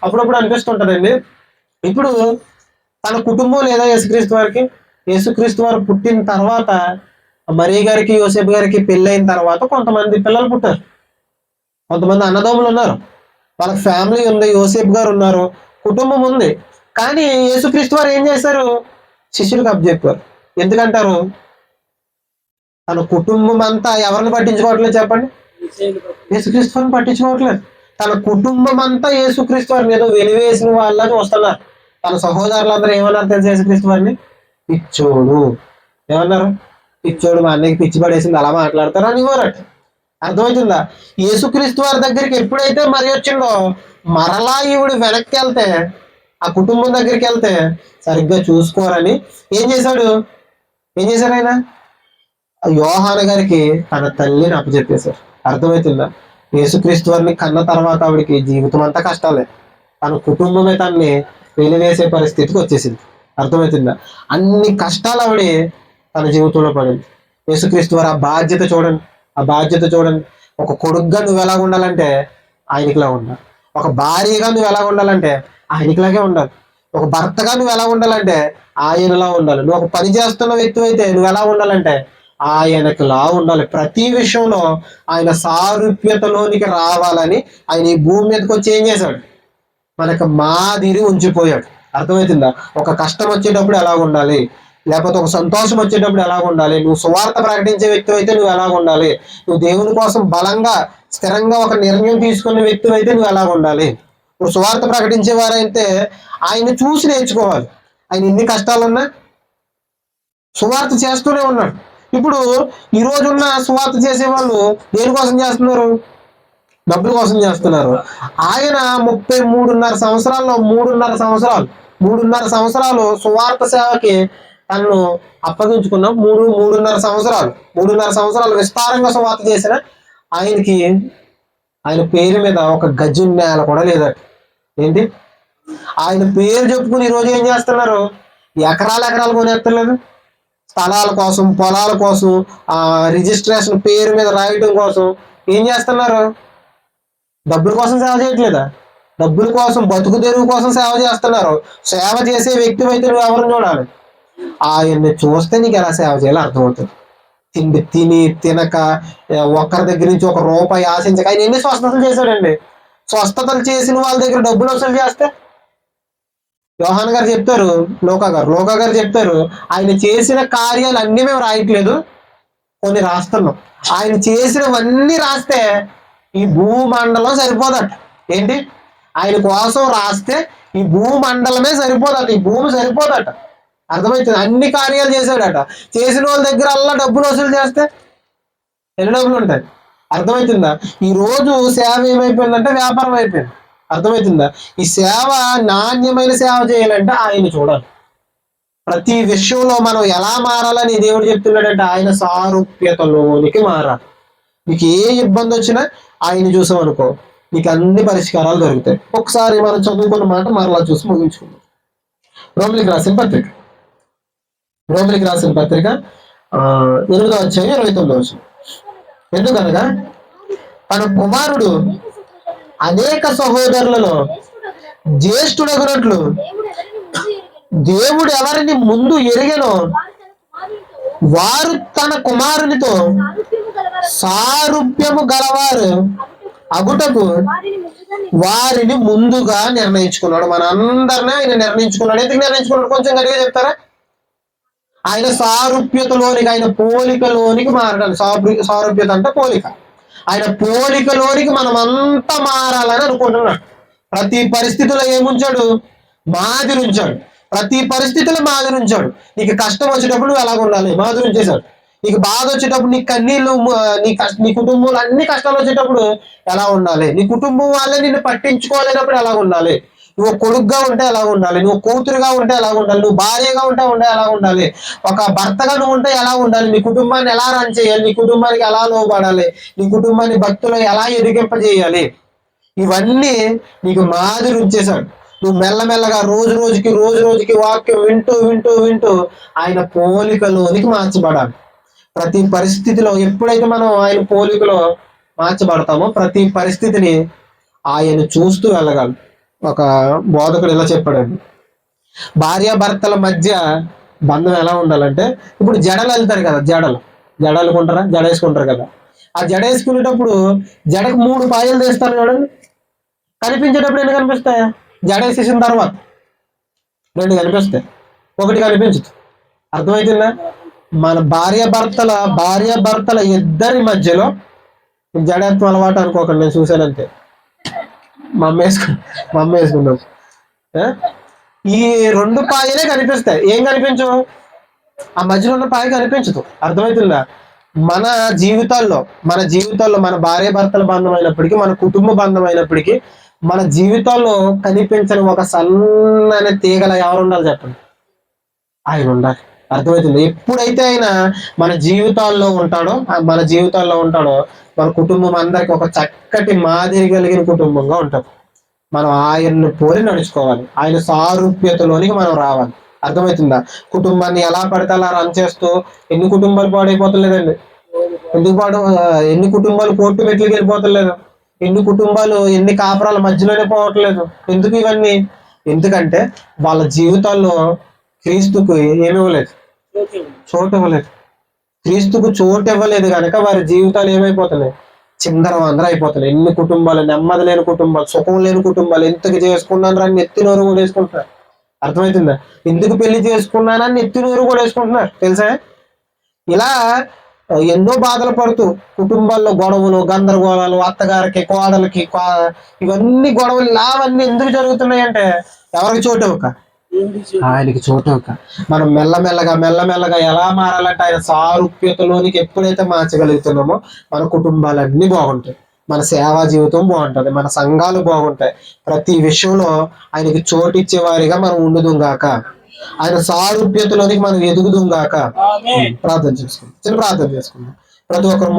అప్పుడప్పుడు అనిపిస్తుంటదండి. ఇప్పుడు తన కుటుంబం లేదా యేసుక్రీస్తు వారు పుట్టిన తర్వాత, మరియ గారికి యోసేపు గారికి పెళ్ళైన తర్వాత కొంతమంది పిల్లలు పుట్టారు. కొంతమంది అన్నదమ్ములు ఉన్నారు, వాళ్ళకి ఫ్యామిలీ ఉంది, యోసేపు గారు ఉన్నారు, కుటుంబం ఉంది. కానీ యేసుక్రీస్తు వారు ఏం చేశారు? శిష్యులకు అప్పచెప్పారు. ఎందుకంటారు? తన కుటుంబం అంతా ఎవరిని పట్టించుకోవట్లేదు చెప్పండి? యేసుక్రీస్తు వారిని పట్టించుకోవట్లేదు. తన కుటుంబం అంతా యేసుక్రీస్తు వారిని ఏదో వెలివేసిన వాళ్ళ చూస్తున్నారు. తన సహోదరులందరూ ఏమన్నారు తెలుసు యేసుక్రీస్తు వారిని? పిచ్చోడు. ఏమన్నారు? పిచ్చోడు, మా అన్నయ్యకి పిచ్చి పడేసింది, అలా మాట్లాడతారు అని ఇవ్వరట. అర్థమవుతుందా? యేసుక్రీస్తు వారి దగ్గరికి ఎప్పుడైతే మరి వచ్చిందో, మరలా ఈవిడ వెనక్కి వెళ్తే, ఆ కుటుంబం దగ్గరికి వెళ్తే సరిగ్గా చూసుకోరని ఏం చేశాడు? ఆయన యోహాను గారికి తన తల్లిని అప్పచెప్పేశారు. అర్థమవుతుందా? యేసుక్రీస్తు వారిని కన్న తర్వాత ఆవిడికి జీవితం అంతా కష్టాలే. తన కుటుంబమే తనని వెలివేసే పరిస్థితికి వచ్చేసింది. అర్థమవుతుందా? అన్ని కష్టాలు ఆవిడ తన జీవితంలో పడింది. యేసుక్రీస్తు వారు ఆ బాధ్యత చూడండి, ఆ బాధ్యత చూడండి. ఒక కొడుగ్గా నువ్వు ఎలా ఉండాలంటే ఆయనకిలా ఉండాలి. ఒక భార్యగా నువ్వు ఎలా ఉండాలంటే ఆయనకిలాగే ఉండాలి. ఒక భర్తగా నువ్వు ఎలా ఉండాలంటే ఆయనలా ఉండాలి. నువ్వు ఒక పని చేస్తున్న వ్యక్తి అయితే నువ్వు ఎలా ఉండాలంటే ఆయనకిలా ఉండాలి. ప్రతి విషయంలో ఆయన సారూప్యతలోనికి రావాలని ఆయన ఈ భూమి మీదకి వచ్చి ఏం చేశాడు? మనకు మాదిరి ఉంచిపోయాడు. అర్థమవుతుందా? ఒక కష్టం వచ్చేటప్పుడు ఎలా ఉండాలి, లేకపోతే ఒక సంతోషం వచ్చేటప్పుడు ఎలా ఉండాలి, నువ్వు సువార్త ప్రకటించే వ్యక్తి అయితే నువ్వు ఎలా ఉండాలి, నువ్వు దేవుని కోసం బలంగా స్థిరంగా ఒక నిర్ణయం తీసుకునే వ్యక్తి అయితే నువ్వు ఎలా ఉండాలి. నువ్వు సువార్త ప్రకటించేవారైతే ఆయన చూసి నేర్చుకోవాలి. ఆయన ఎన్ని కష్టాలున్నా సువార్త చేస్తూనే ఉన్నాడు. ఇప్పుడు ఈ రోజున్న సువార్త చేసే వాళ్ళు దేనికోసం చేస్తున్నారు? డబ్బుల కోసం చేస్తున్నారు. ఆయన 33.5 సంవత్సరాల్లో 3.5 సంవత్సరాలు సువార్త సేవకి తనను అప్పగించుకున్నాం. 3.5 సంవత్సరాలు విస్తారంగా సువార్త చేసిన ఆయనకి ఆయన పేరు మీద ఒక గజం నేల కూడా లేదట. ఏంటి? ఆయన పేరు చెప్పుకుని ఈరోజు ఏం చేస్తున్నారు? ఎకరాలు కొనేస్తలేదు. స్థలాల కోసం, పొలాల కోసం, రిజిస్ట్రేషన్ పేరు మీద రాయటం కోసం ఏం చేస్తున్నారు? డబ్బుల కోసం సేవ చేయట్లేదా? డబ్బుల కోసం, బతుకు తెరువు కోసం సేవ చేస్తున్నారు. సేవ చేసే వ్యక్తి అయితే నువ్వు ఎవరిని చూడాలి? ఆయన్ని చూస్తే నీకు ఎలా సేవ చేయాలో అర్థమవుతుంది. తిని తినక ఒక్కరి దగ్గర నుంచి ఒక రూపాయి ఆశించక ఆయన ఎన్ని స్వస్థతలు చేశాడండి. స్వస్థతలు చేసిన వాళ్ళ దగ్గర డబ్బులు వసూలు చేస్తే యోహాన్ గారు చెప్తారు, లోకా గారు చెప్తారు, ఆయన చేసిన కార్యాలు అన్ని మేము రాయట్లేదు, కొన్ని రాస్తున్నాం. ఆయన చేసినవన్నీ రాస్తే ఈ భూమండలం సరిపోదట. ఏంటి? ఆయన కోసం రాస్తే ఈ భూమండలమే సరిపోదట, ఈ భూమి సరిపోదట. అర్థమవుతుంది? అన్ని కార్యాలు చేశాడట. చేసిన వాళ్ళ దగ్గర అలా డబ్బులు వసూలు చేస్తే ఎన్ని డబ్బులు ఉంటాయి? అర్థమవుతుందా? ఈ రోజు సేవ ఏమైపోయిందంటే వ్యాపారం అయిపోయింది. అర్థమవుతుందా? ఈ సేవ, నాణ్యమైన సేవ చేయాలంటే ఆయన చూడాలి. ప్రతి విషయంలో మనం ఎలా మారాలని దేవుడు చెప్తున్నాడంటే ఆయన సారూప్యతలోనికి మారాలి. నీకు ఏ ఇబ్బంది వచ్చినా ఆయన చూసాం అనుకో, నీకు అన్ని పరిష్కారాలు దొరుకుతాయి. ఒకసారి మనం చదువుకున్న మాట మరలా చూసి ముగించుకుందాం. రోమిలికి రాసిన పత్రిక 8వ అధ్యాయం 29వ వచనం. ఎందుకనగా తన కుమారుడు అనేక సహోదరులలో జ్యేష్ఠుడగునట్లు దేవుడు ఎవరిని ముందు ఎరిగెనో వారు తన కుమారునితో సారూప్యము గలవారు అగుటకు వారిని ముందుగా నిర్ణయించుకున్నాడు. మన అందరినీ ఆయన నిర్ణయించుకున్నాడు. ఎందుకు నిర్ణయించుకున్నాడు? కొంచెం గట్టిగా చెప్తారా? ఆయన సారూప్యతలోనికి, ఆయన పోలికలోనికి మారడానికి. సారూప్యత అంటే పోలిక. ఆయన పోలికలోనికి మనం అంతా మారాలని అనుకుంటున్నాడు. ప్రతి పరిస్థితిలో ఏముంచాడు? మాదిరి ఉంచాడు. ప్రతి పరిస్థితిలో మాదిరి ఉంచాడు. నీకు కష్టం వచ్చేటప్పుడు నువ్వు ఎలాగ ఉండాలి? మాదిరి ఉంచేశాడు. నీకు బాధ వచ్చేటప్పుడు, నీ కన్నీళ్ళు, నీ కుటుంబంలో అన్ని కష్టాలు వచ్చేటప్పుడు ఎలా ఉండాలి? నీ కుటుంబం వాళ్ళే నిన్ను పట్టించుకోలేనప్పుడు ఎలా ఉండాలి? నువ్వు కొడుకుగా ఉంటే ఎలా ఉండాలి? నువ్వు కూతురుగా ఉంటే ఎలా ఉండాలి? నువ్వు భార్యగా ఉంటే ఎలా ఉండాలి? ఒక భర్తగా నువ్వు ఉంటే ఎలా ఉండాలి? నీ కుటుంబాన్ని ఎలా రన్ చేయాలి? నీ కుటుంబానికి ఎలా లోబడాలి? నీ కుటుంబాన్ని భక్తులు ఎలా ఎదిగింపజేయాలి? ఇవన్నీ నీకు మాదిరి ఉంచేశాడు. నువ్వు మెల్లమెల్లగా రోజు రోజుకి వాక్యం వింటూ ఆయన పోలికలోనికి మార్చబడాలి. ప్రతి పరిస్థితిలో ఎప్పుడైతే మనం ఆయన పోలికలో మార్చబడతామో ప్రతి పరిస్థితిని ఆయన చూస్తూ వెళ్ళగాలి. ఒక బోధకుడు ఇలా చెప్పాడండి, భార్యాభర్తల మధ్య బంధం ఎలా ఉండాలంటే, ఇప్పుడు జడలు వెళ్తారు కదా, జడలు కొంటారా, జడ వేసుకుంటారు కదా, ఆ జడ వేసుకునేటప్పుడు జడకు 3 పాయలు తీస్తాను చూడండి, కనిపించేటప్పుడు ఎన్ని కనిపిస్తాయా? జడ వేసేసిన తర్వాత 2 కనిపిస్తాయి, 1 కనిపించదు. అర్థమవుతుందా? మన భార్యాభర్తల ఇద్దరి మధ్యలో జడత్వం అలవాటు అనుకోకండి, నేను చూశానంతే. మా అమ్మ వేసుకున్నాం. ఈ 2 పాయలే కనిపిస్తాయి, ఏం కనిపించవు? ఆ మధ్యలో ఉన్న పాయ కనిపించదు. అర్థమవుతుందా? మన జీవితాల్లో మన భార్యాభర్తల బంధం అయినప్పటికీ, మన కుటుంబ బంధం అయినప్పటికీ, మన జీవితాల్లో కనిపించని ఒక సన్నని తీగల ఎవరు ఉండాలి చెప్పండి? ఆయన ఉండాలి. అర్థమవుతుంది? ఎప్పుడైతే ఆయన మన జీవితాల్లో ఉంటాడో మన కుటుంబం అందరికి ఒక చక్కటి మాదిరి కలిగిన కుటుంబంగా ఉంటుంది. మనం ఆయన్ని పోలి నడుచుకోవాలి, ఆయన సారూప్యతలోనికి మనం రావాలి. అర్థమవుతుందా? కుటుంబాన్ని ఎలా పడితే అలా రన్ చేస్తూ ఎన్ని కుటుంబాలు పాడైపోతలేదండి? ఎన్ని కుటుంబాలు కోర్టు మెట్లకి వెళ్ళిపోతలేదు? ఎన్ని కాపురాల మధ్యలోనే పోవట్లేదు? ఎందుకు ఇవన్నీ? ఎందుకంటే వాళ్ళ జీవితాల్లో క్రీస్తుకు ఏమివ్వలేదు, చోటు ఇవ్వలేదు. క్రీస్తుకు చోటు ఇవ్వలేదు కనుక వారి జీవితాలు ఏమైపోతున్నాయి? చిందరవందర అయిపోతున్నాయి. ఎన్ని కుటుంబాలు, నెమ్మది లేని కుటుంబాలు, సుఖం లేని కుటుంబాలు, ఎంతకు చేసుకున్నాను రాని నెత్తినోరు కూడా వేసుకుంటున్నారు. అర్థమవుతుందా? ఎందుకు పెళ్లి చేసుకున్నానని నెత్తినోరు కూడా వేసుకుంటున్నారు తెలుసా? ఇలా ఎన్నో బాధలు పడుతూ కుటుంబాల్లో గొడవలు, గందరగోళాలు, అత్తగారికి కోడలకి ఇవన్నీ గొడవలు ఇలావన్నీ ఎందుకు జరుగుతున్నాయి అంటే ఎవరికి చోటు ఇవ్వక, ఆయనకి చోటు ఇవ్వక. మనం మెల్లమెల్లగా ఎలా మారాలంటే ఆయన సారూప్యతలోనికి ఎప్పుడైతే మార్చగలుగుతున్నామో మన కుటుంబాలన్నీ బాగుంటాయి, మన సేవా జీవితం బాగుంటుంది, మన సంఘాలు బాగుంటాయి. ప్రతి విషయంలో ఆయనకి చోటు ఇచ్చేవారిగా మనం ఉండుదుం గాక, ఆయన సారూప్యతలోనికి మనం ఎదుగుదుం గాక. ప్రార్థన చేసుకుందాం. ప్రతి ఒక్కరు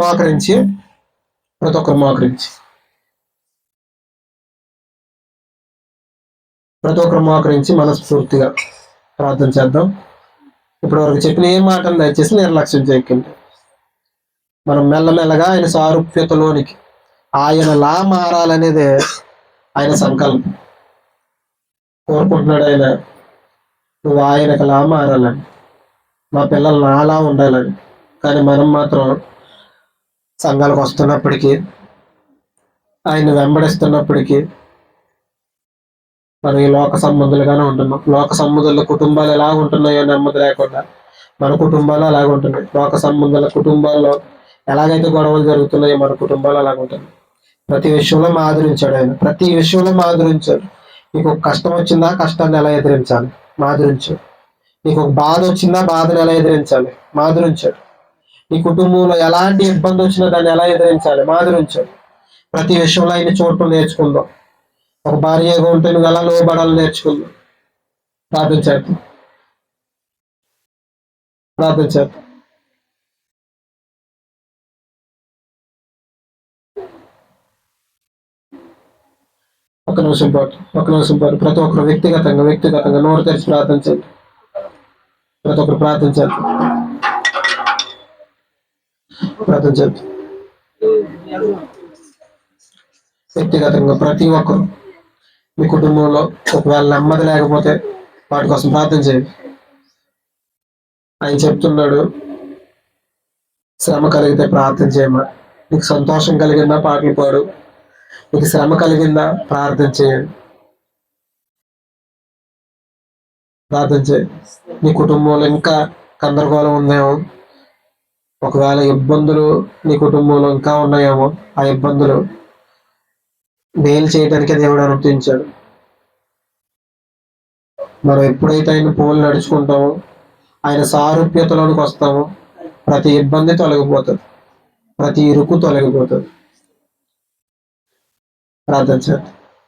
మోకరించి మనస్ఫూర్తిగా ప్రార్థన చేద్దాం. ఇప్పటి వరకు చెప్పిన ఏ మాటను దయచేసి నిర్లక్ష్యం చేయకండి. మనం మెల్లమెల్లగా ఆయన సారూప్యతలోనికి ఆయనలా మారాలనేదే ఆయన సంకల్పం. కోరుకుంటున్నాడు ఆయన, నువ్వు ఆయనకలా మారాలని, మా పిల్లలు నాలా ఉండాలని. కానీ మనం మాత్రం సంఘాలకు వస్తున్నప్పటికీ, ఆయన వెంబడిస్తున్నప్పటికీ మనం ఈ లోక సంబంధులుగానే ఉంటున్నాం. లోక సంబంధుల కుటుంబాలు ఎలా ఉంటున్నాయో నెమ్మది లేకుండా మన కుటుంబాలు అలాగే ఉంటున్నాయి. లోక సంబంధుల కుటుంబాల్లో ఎలాగైతే గొడవలు జరుగుతున్నాయో మన కుటుంబాలు అలాగుంటున్నాయి. ప్రతి విషయంలో మాదిరించాడు. నీకు ఒక కష్టం వచ్చిందా, కష్టాన్ని ఎలా ఎదిరించాలి మాదిరించాడు. నీకు ఒక బాధ వచ్చిందా, బాధను ఎలా ఎదిరించాలి మాదిరించాడు. నీ కుటుంబంలో ఎలాంటి ఇబ్బంది వచ్చినా దాన్ని ఎలా ఎదిరించాలి మాదిరించాడు. ప్రతి విషయంలో ఆయన చోటు నేర్చుకుందాం. ఒక భార్యగా ఉంటే నువ్వు ఎలా లోబడాలో నేర్చుకుందాం. ప్రార్థించాడు. ఒక నిమిషం పాటు ప్రతి ఒక్కరు వ్యక్తిగతంగా నోరు తెరిచి ప్రార్థించండి. ప్రతి ఒక్కరు ప్రార్థించండి. వ్యక్తిగతంగా ప్రతి ఒక్కరు మీ కుటుంబంలో ఒకవేళ నెమ్మది లేకపోతే వాటి కోసం ప్రార్థన చేయండి. ఆయన చెప్తున్నాడు, శ్రమ కలిగితే ప్రార్థన చేయమని. నీకు సంతోషం కలిగిందా పాటలు పాడు, నీకు శ్రమ కలిగిందా ప్రార్థన చేయండి. నీ కుటుంబంలో ఇంకా గందరగోళం ఉందేమో, ఒకవేళ ఇబ్బందులు నీ కుటుంబంలో ఇంకా ఉన్నాయేమో, ఆ ఇబ్బందులు మేలు చేయడానికే దేవుడు అనుమతించాడు. మనం ఎప్పుడైతే ఆయన పోలు నడుచుకుంటామో, ఆయన సారూప్యతలోనికి వస్తామో, ప్రతి ఇబ్బంది తొలగిపోతుంది, ప్రతి ఇరుకు తొలగిపోతుంది.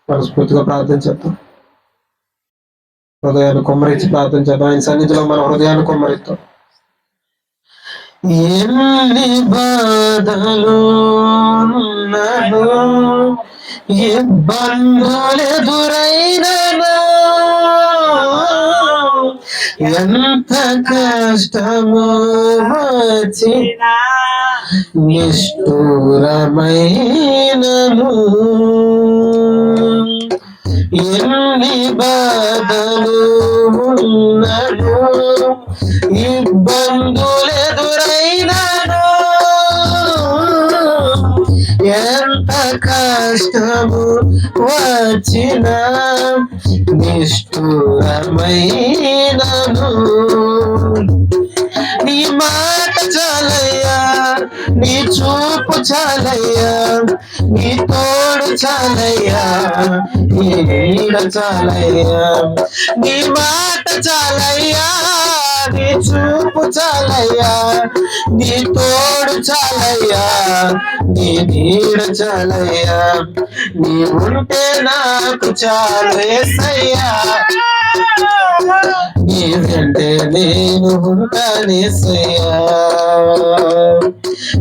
మనస్ఫూర్తిగా ప్రార్థన చేద్దాం. హృదయాన్ని కొమ్మరించి ప్రార్థన చేద్దాం. ఆయన సన్నిధిలో మన హృదయాన్ని కొమ్మరిస్తాం. ఎన్ని బాధలు ఇబ్బందులెదురైనను, ఎంత కష్టము వచ్చినా నిష్ఠూరమైనను, ఎన్ని బాధలు ఉన్నను ఇబ్బందులెదురైనను, కష్టము వచ్చిన నిష్ఠురమైనను నీ మాట చాలయ్యా, నీ చూపు చాలయ్యా, నీ తోడు చాలయ్యా, నీ నీడ చాలయ్యా, నీ మాట చాలయ్యా, నీ చూపు చాలయ్యా, నీ తోడు చాలయ్యా, నీ నీడ చాలయ్యా, నీ ఉంటే నాకు చాలు యేసయ్యా, నీ వెంటే నేను ఉంటానేసయ్యా,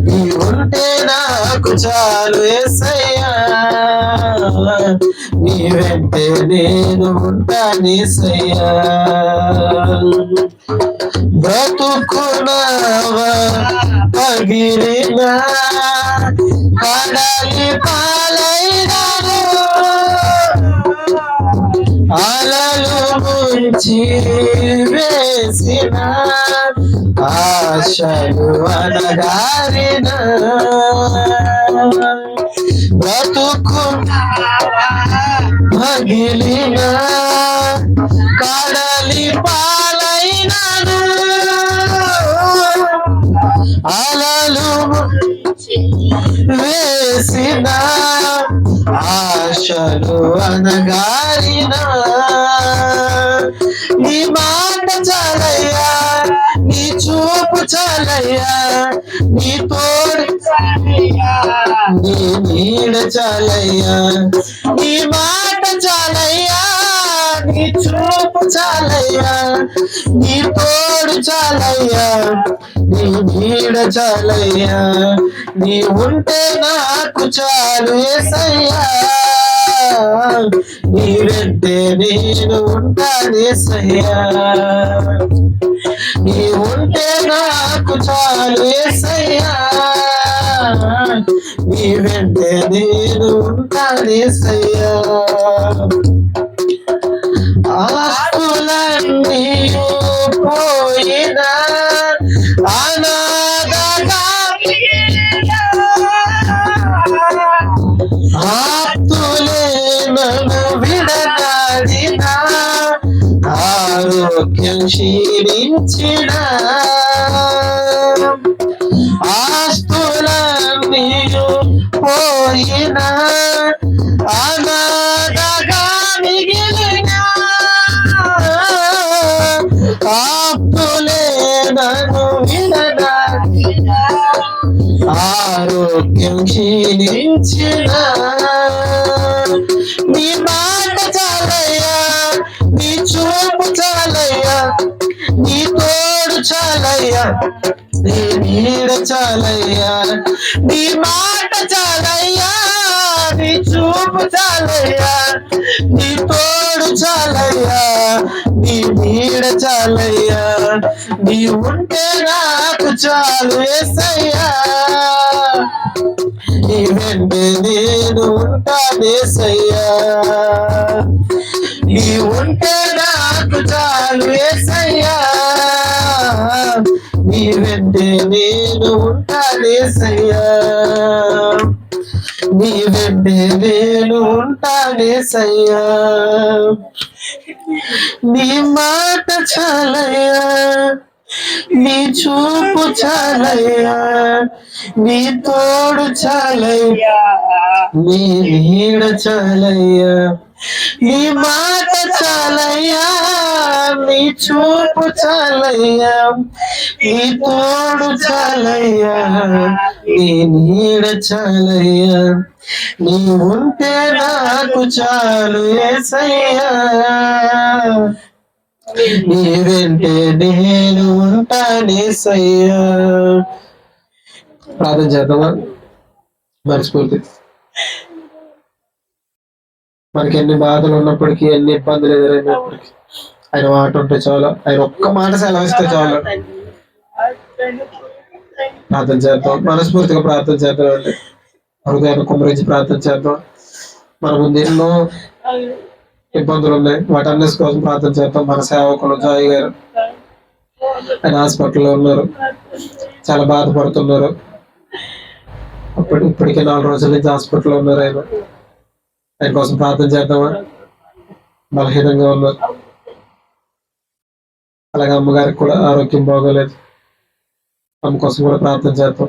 నీ ఉంటే నాకు చాలు యేసయ్యా, నీ వెంటే నేను ఉంటానేసయ్యా. బ్రతుకునవా పగిలిన కడలి పాలైనను అలలు ముంచి వేసిన ఆశలు అనగారిన బ్రతుకు పగిలిన కడలి పాలైనను అలలు వేసిన ఆశలు అనగారిన నీ మాట చాలయ్యా, నీ చూపు చాలయ్యా, నీ తోడు చాలయ్యా, నీ నీడ చాలయ్యా, నీ మాట చాలయ్యా, నీ చూపు చాలయ్యా, నీ తోడు చాలయ్యా, నీ నీడ చాలయ్యా, నీ ఉంటే నాకు చాలు యేసయ్యా, నీ వెంటే నేను ఉంటానేసయ్యా, నీ ఉంటే నాకు చాలు యేసయ్యా, నీ వెంటే నేను ఉంటానేసయ్యా. ఆస్తులన్నీ పోయిన అనాథగా ఆప్తులే నన్ను విడనాడిన ఆరోగ్యం క్షీణించిన ఆస్తులన్నీ పోయిన అనాథగా మిగిలిన ఆప్తులే నన్ను విడనాడిన ఆరోగ్యం క్షీణించిన నీ మాట చాలయ్యా, నీ చూపు చాలయ్యా, నీ తోడు చాలయ్యా, నీ నీడ చాలయ్యా, నీ మాట చాలయ్యా, నీ చూపు చాలయ్యా, నీ తోడు చాలయ్యా, నీ నీడ చాలయ్యా, నీ ఉంటే నాకు చాలు యేసయ్యా, నీ వెంటే నేను ఉంటానేసయ్యా, నీ ఉంటే నాకు చాలు యేసయ్యా, నీ వెంటే నేను ఉంటానేసయ్యా, నీ వెంటే నేను ఉంటానేసయ్యా. నీ మాట చాలయ్యా, నీ చూపు చాలయ్యా, నీ తోడు చాలయ్యా, నీ నీడ చాలయ్యా, నీ మాట చాలయ్యా, నీ చూపు చాలయ్యా, నీ తోడు చాలయ్యా, నీ నీడ చాలయ్యా, నీ ఉంటే నాకు చాలు యేసయ్యా, నీ వెంటే నేను ఉంటానేసయ్యా. ప్రార్థన చేద్దామా? మర్చిపోతే మనకి ఎన్ని బాధలు ఉన్నప్పటికీ, ఎన్ని ఇబ్బందులు ఎదురైనప్పటికీ ఆయన మాట ఉంటే చాలు, ఆయన ఒక్క మాట సెలవిస్తే చాలు. ప్రార్థన చేద్దాం, మనస్ఫూర్తిగా ప్రార్థన చేద్దాం అండి. హృదయాన్ని కుమ్మరించి ప్రార్థన చేద్దాం. మన ముందు ఎన్నో ఇబ్బందులు ఉన్నాయి, వాటన్నిటి కోసం ప్రార్థన చేద్దాం. మన సేవకులు జాయ్ గారు ఆయన హాస్పిటల్లో ఉన్నారు, చాలా బాధపడుతున్నారు. ఇప్పటికే 4 రోజుల నుంచి హాస్పిటల్లో ఉన్నారు. ఆయన కోసం ప్రార్థన చేద్దామా? బలహీనంగా ఉన్నారు. అలాగే అమ్మగారికి కూడా ఆరోగ్యం బాగోలేదు. అమ్మ కోసం కూడా ప్రార్థన చేద్దాం.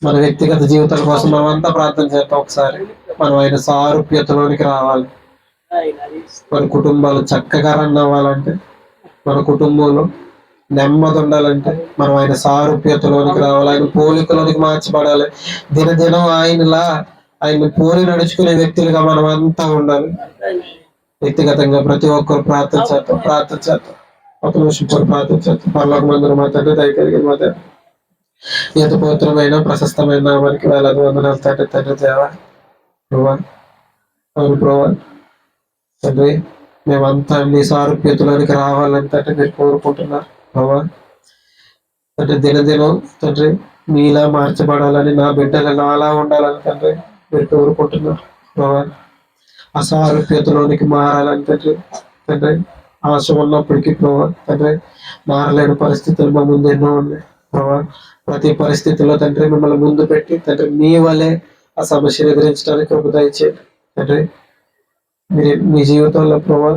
మన వ్యక్తిగత జీవితాల కోసం మనం అంతా ప్రార్థన చేద్దాం. ఒకసారి మనం ఆయన సారూప్యతలోనికి రావాలి. మన కుటుంబాలు చక్కగా రన్ అవ్వాలంటే, మన కుటుంబంలో నెమ్మది ఉండాలంటే మనం ఆయన సారూప్యతలోనికి రావాలి. ఆయన పోలికలోనికి మార్చబడాలి. దినదినం ఆయన పోలి నడుచుకునే వ్యక్తులుగా మనం అంతా ఉండాలి. వ్యక్తిగతంగా ప్రతి ఒక్కరు ప్రార్థన చేద్దాం. ఒక నిమిషం కూడా ప్రార్థన చేద్దాం. పరలోక మందులు మా తండ్రి, దయగలిగిన మా తండ్రి, యథోపవిత్రమైన ప్రశస్తమైన నామానికి వేలాది వందనాలు తండ్రి దేవా. అవును ప్రభా తండ్రి, మేమంతా నీ సారూప్యతలోనికి రావాలని తండ్రి మీరు కోరుకుంటున్నారు ప్రభా. తండ్రి దినదినం తండ్రి మీలా మార్చబడాలని, నా బిడ్డలు నాలా ఉండాలని తండ్రి మీరు కోరుకుంటున్నారు ప్రభా. అసారూప్యతలోనికి మారాలని తండ్రి ఆశ ఉన్నప్పటికీ ప్రభా తండ్రి మారలేని పరిస్థితులు మా ముందు ఎన్నో ఉన్నాయి ప్రభా. ప్రతి పరిస్థితిలో తండ్రి మిమ్మల్ని ముందు పెట్టి తండ్రి మీ వల్లే ఆ సమస్యను ఎదిరించడానికి కృప దయచేయండి తండ్రి. మీరు మీ జీవితంలో ప్రభా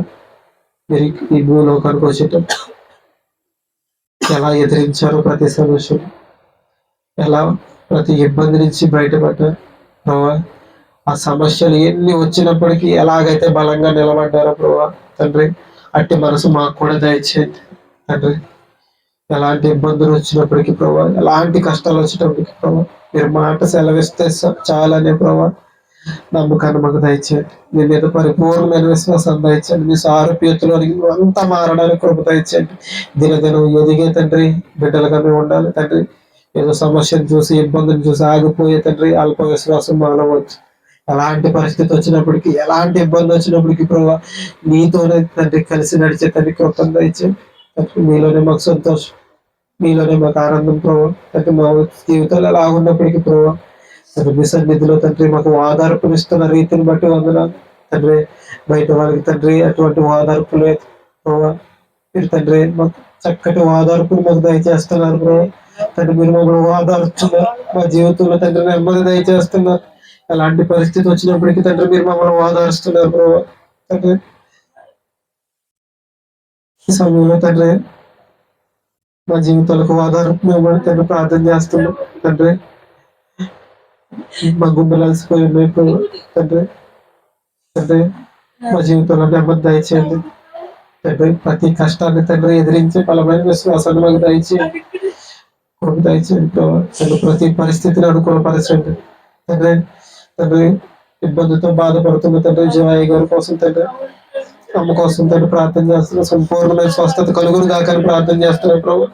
మీరు ఈ భూలోకానికి వచ్చేటప్పుడు ఎలా ఎదిరించారో, ప్రతి సమస్యను ఎలా ప్రతి ఇబ్బంది నుంచి బయటపడ్డారు ప్రభా. ఆ సమస్యలు ఎన్ని వచ్చినప్పటికీ ఎలాగైతే బలంగా నిలబడ్డారో ప్రభా తండ్రి, అట్టి మనసు మాకు కూడా దయచేయండి తండ్రి. ఎలాంటి ఇబ్బందులు వచ్చినప్పటికీ ప్రభా, ఎలాంటి కష్టాలు వచ్చినప్పటికీ ప్రభా, మీరు మాట సెలవిస్తే చాలనే ప్రభా నమ్మకాన్ని మాకు దయచేయండి. మీ మీద పరిపూర్ణమైన విశ్వాసం దయచేయండి. మీ సారూప్యతలోనికి అంతా మారడానికి కృప దయచేయండి. దినదినం ఎదిగే తండ్రి బిడ్డలుగా మేము ఉండాలి తండ్రి. ఏదో సమస్యను చూసి, ఇబ్బందులు చూసి ఆగిపోయే తండ్రి అల్ప విశ్వాసం మానవచ్చు. ఎలాంటి పరిస్థితి వచ్చినప్పటికీ, ఎలాంటి ఇబ్బంది వచ్చినప్పటికీ ప్రభా నీతోనే తండ్రి కలిసి నడిచే తండ్రి కృపను దయచేయండి. మీలోనే మాకు సంతోషం, మీలోనే మాకు ఆనందం ప్రభావ. తండ్రి మా జీవితాలు ఎలా ఉన్నప్పటికీ ప్రభావ తండ్రి మీ సన్నిధిలో తండ్రి మాకు ఓదార్పునిస్తున్న రీతిని బట్టి వందనాలు తండ్రి. బయట వాళ్ళకి తండ్రి అటువంటి ఓదార్పు లేదు ప్రభావ. మీరు తండ్రి మాకు చక్కటి ఓదార్పుని మాకు దయచేస్తున్నారు ప్రభావ. తండ్రి మీరు మమ్మల్ని ఓదార్చున్నారు. మా జీవితంలో తండ్రి నెమ్మది దయచేస్తున్నారు. ఎలాంటి పరిస్థితి వచ్చినప్పటికీ తండ్రి మీరు మమ్మల్ని ఓదారుస్తున్నారు ప్రభావ. తండ్రి ఈ సమయంలో తండ్రి మా జీవితాలకు ఓదార్పు మేము తండ్రి ప్రార్థన చేస్తున్నాం తండ్రి. మా గుండెలు అలసిపోయి ఉన్నాయి తండ్రి. తండ్రి మా జీవితంలో నెమ్మది దయచేయండి తండ్రి. ప్రతి కష్టాన్ని తండ్రి ఎదిరించే బలమైన విశ్వాసాన్ని మాకు దయచేయండి, దయచేయండి తండ్రి. ప్రతి పరిస్థితిని అనుకూలపరచండి తండ్రి. తండ్రి ఇబ్బందితో బాధపడుతున్న తండ్రి జీవయ్య గారి కోసం తండ్రి, అమ్మ కోసం తండ్రి ప్రార్థన చేస్తున్నా. సంపూర్ణమైన స్వస్థత కలుగును కాకని ప్రార్థన చేస్తున్నాం ప్రభు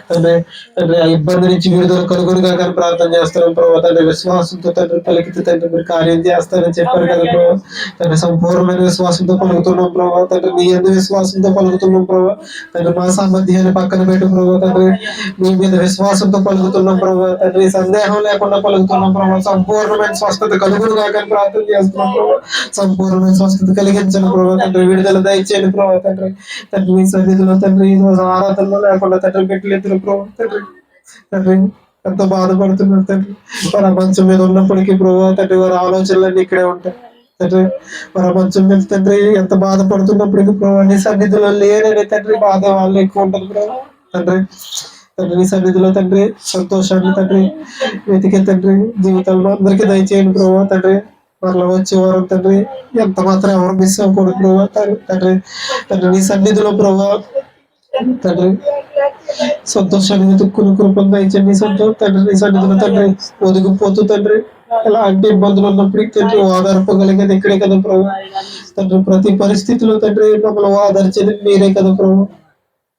తండ్రి. తండ్రి ఆ ఇబ్బంది నుంచి విడుదల కలుగును కాకని ప్రార్థన చేస్తున్నాం ప్రభు తండ్రి. విశ్వాసంతో తండ్రి పలికితే తండ్రి మీరు కార్యం చేస్తారని చెప్పారు కదా ప్రభు తండ్రి. సంపూర్ణమైన విశ్వాసంతో పలుకుతున్నాం ప్రభు తండ్రి. మీ అందరి విశ్వాసంతో పలుకుతున్నాం ప్రభు తండ్రి. మా సామర్థ్యాన్ని పక్కన పెట్టు ప్రభు తండ్రి. మీ మీద విశ్వాసంతో పలుకుతున్నాం ప్రభు తండ్రి. సందేహం లేకుండా పలుకుతున్నాం ప్రభు. సంపూర్ణమైన స్వస్థత కలుగును కాకని ప్రార్థన చేస్తున్నాం ప్రభు. సంపూర్ణమైన స్వస్థత కలిగించండి ప్రభు తండ్రి. విడుదల దయచేయండి ప్రభు తండ్రి. తండ్రి మీ సన్నిధిలో తండ్రి ఈ రోజు ఆరాధనలో లేకుండా తండ్రి పెట్టలేదు ప్రభు తండ్రి. తండ్రి ఎంతో బాధపడుతున్నారు తండ్రి. వారి మంచం మీద ఉన్నప్పటికీ ప్రభు తండ్రి వారి ఆలోచనలన్నీ ఇక్కడే ఉంటాయి తండ్రి. వారి మంచం మీద తండ్రి ఎంత బాధపడుతున్నప్పటికీ ప్రభు నీ సన్నిధిలో లేనని తండ్రి బాధ వాళ్ళు ఎక్కువ ఉంటుంది ప్రభు తండ్రి. తండ్రి నీ సన్నిధిలో తండ్రి సంతోషాన్ని తండ్రి వెతికే తండ్రి జీవితంలో అందరికీ దయచేయండి ప్రభు తండ్రి. మరలా వచ్చే వారం తండ్రి ఎంత మాత్రం ఎవరు మిస్ అవ్వకూడదు ప్రభు తండ్రి. తండ్రి నీ సన్నిధిలో ప్రభు తండ్రి సంతోషాన్ని వెతుక్కుని కృపను దయచేయండి తండ్రి. నీ సన్నిధిలో తండ్రి ఒదిగిపోతూ తండ్రి ఎలాంటి ఇబ్బందులు ఉన్నప్పటికీ తండ్రి ఓదార్పగలిగేది ఇక్కడే కదా ప్రభు తండ్రి. ప్రతి పరిస్థితిలో తండ్రి మమ్మల్ని ఓదార్చేది మీరే కదా ప్రభు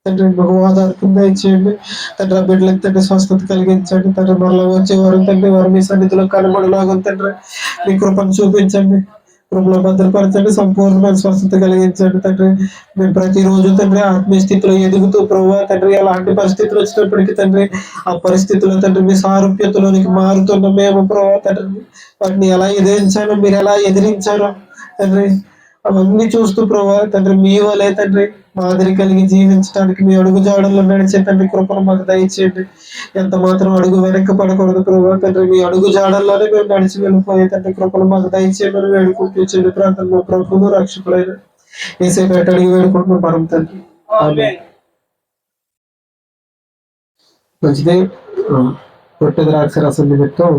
తండ్రి. మాకు ఓదార్పు దయచేయండి తండ్రి. ఆ బిడ్డలకు తండ్రి స్వస్థత కలిగించండి తండ్రి. మరలా వచ్చేవారు తండ్రి వారు మీ సన్నిధిలో కనబడలాగా తండ్రి మీ కృపను చూపించండి, కృపలో భద్రపరచండి, సంపూర్ణమైన స్వస్థత కలిగించండి తండ్రి. మేము ప్రతిరోజు తండ్రి ఆత్మీయ స్థితిలో ఎదుగుతూ ప్రభు తండ్రి ఎలాంటి పరిస్థితులు వచ్చినప్పటికీ తండ్రి ఆ పరిస్థితుల్లో తండ్రి మీ సారూప్యతలోనికి మారుతున్న మేము ప్రభు తండ్రి వాటిని ఎలా ఎదిరించారో, మీరు ఎలా ఎదిరించారో తండ్రి అవన్నీ చూస్తూ ప్రభా తండ్రి మీ వలే తండ్రి మాదిరి కలిగి జీవించడానికి మీ అడుగు జాడల్లో నడిచే తండ్రి కృపను మాకు దయచేయండి. ఎంత మాత్రం అడుగు వెనక్కి పడకూడదు ప్రభా తండ్రి మీ అడుగు జాడల్లోనే మేము నడిచి వెళ్ళిపోయే తండ్రి కృపను మాకు దయచేయమని వేడుకుంటూ ప్రాంతం మా ప్రభువు రక్షకుడైన ఏసేపు అడిగి వేడుకుంటున్నాం పరం తండ్రి. ఆమేన్. మంచిదే. పొట్టు ద్రాక్ష రసం నిమిత్తం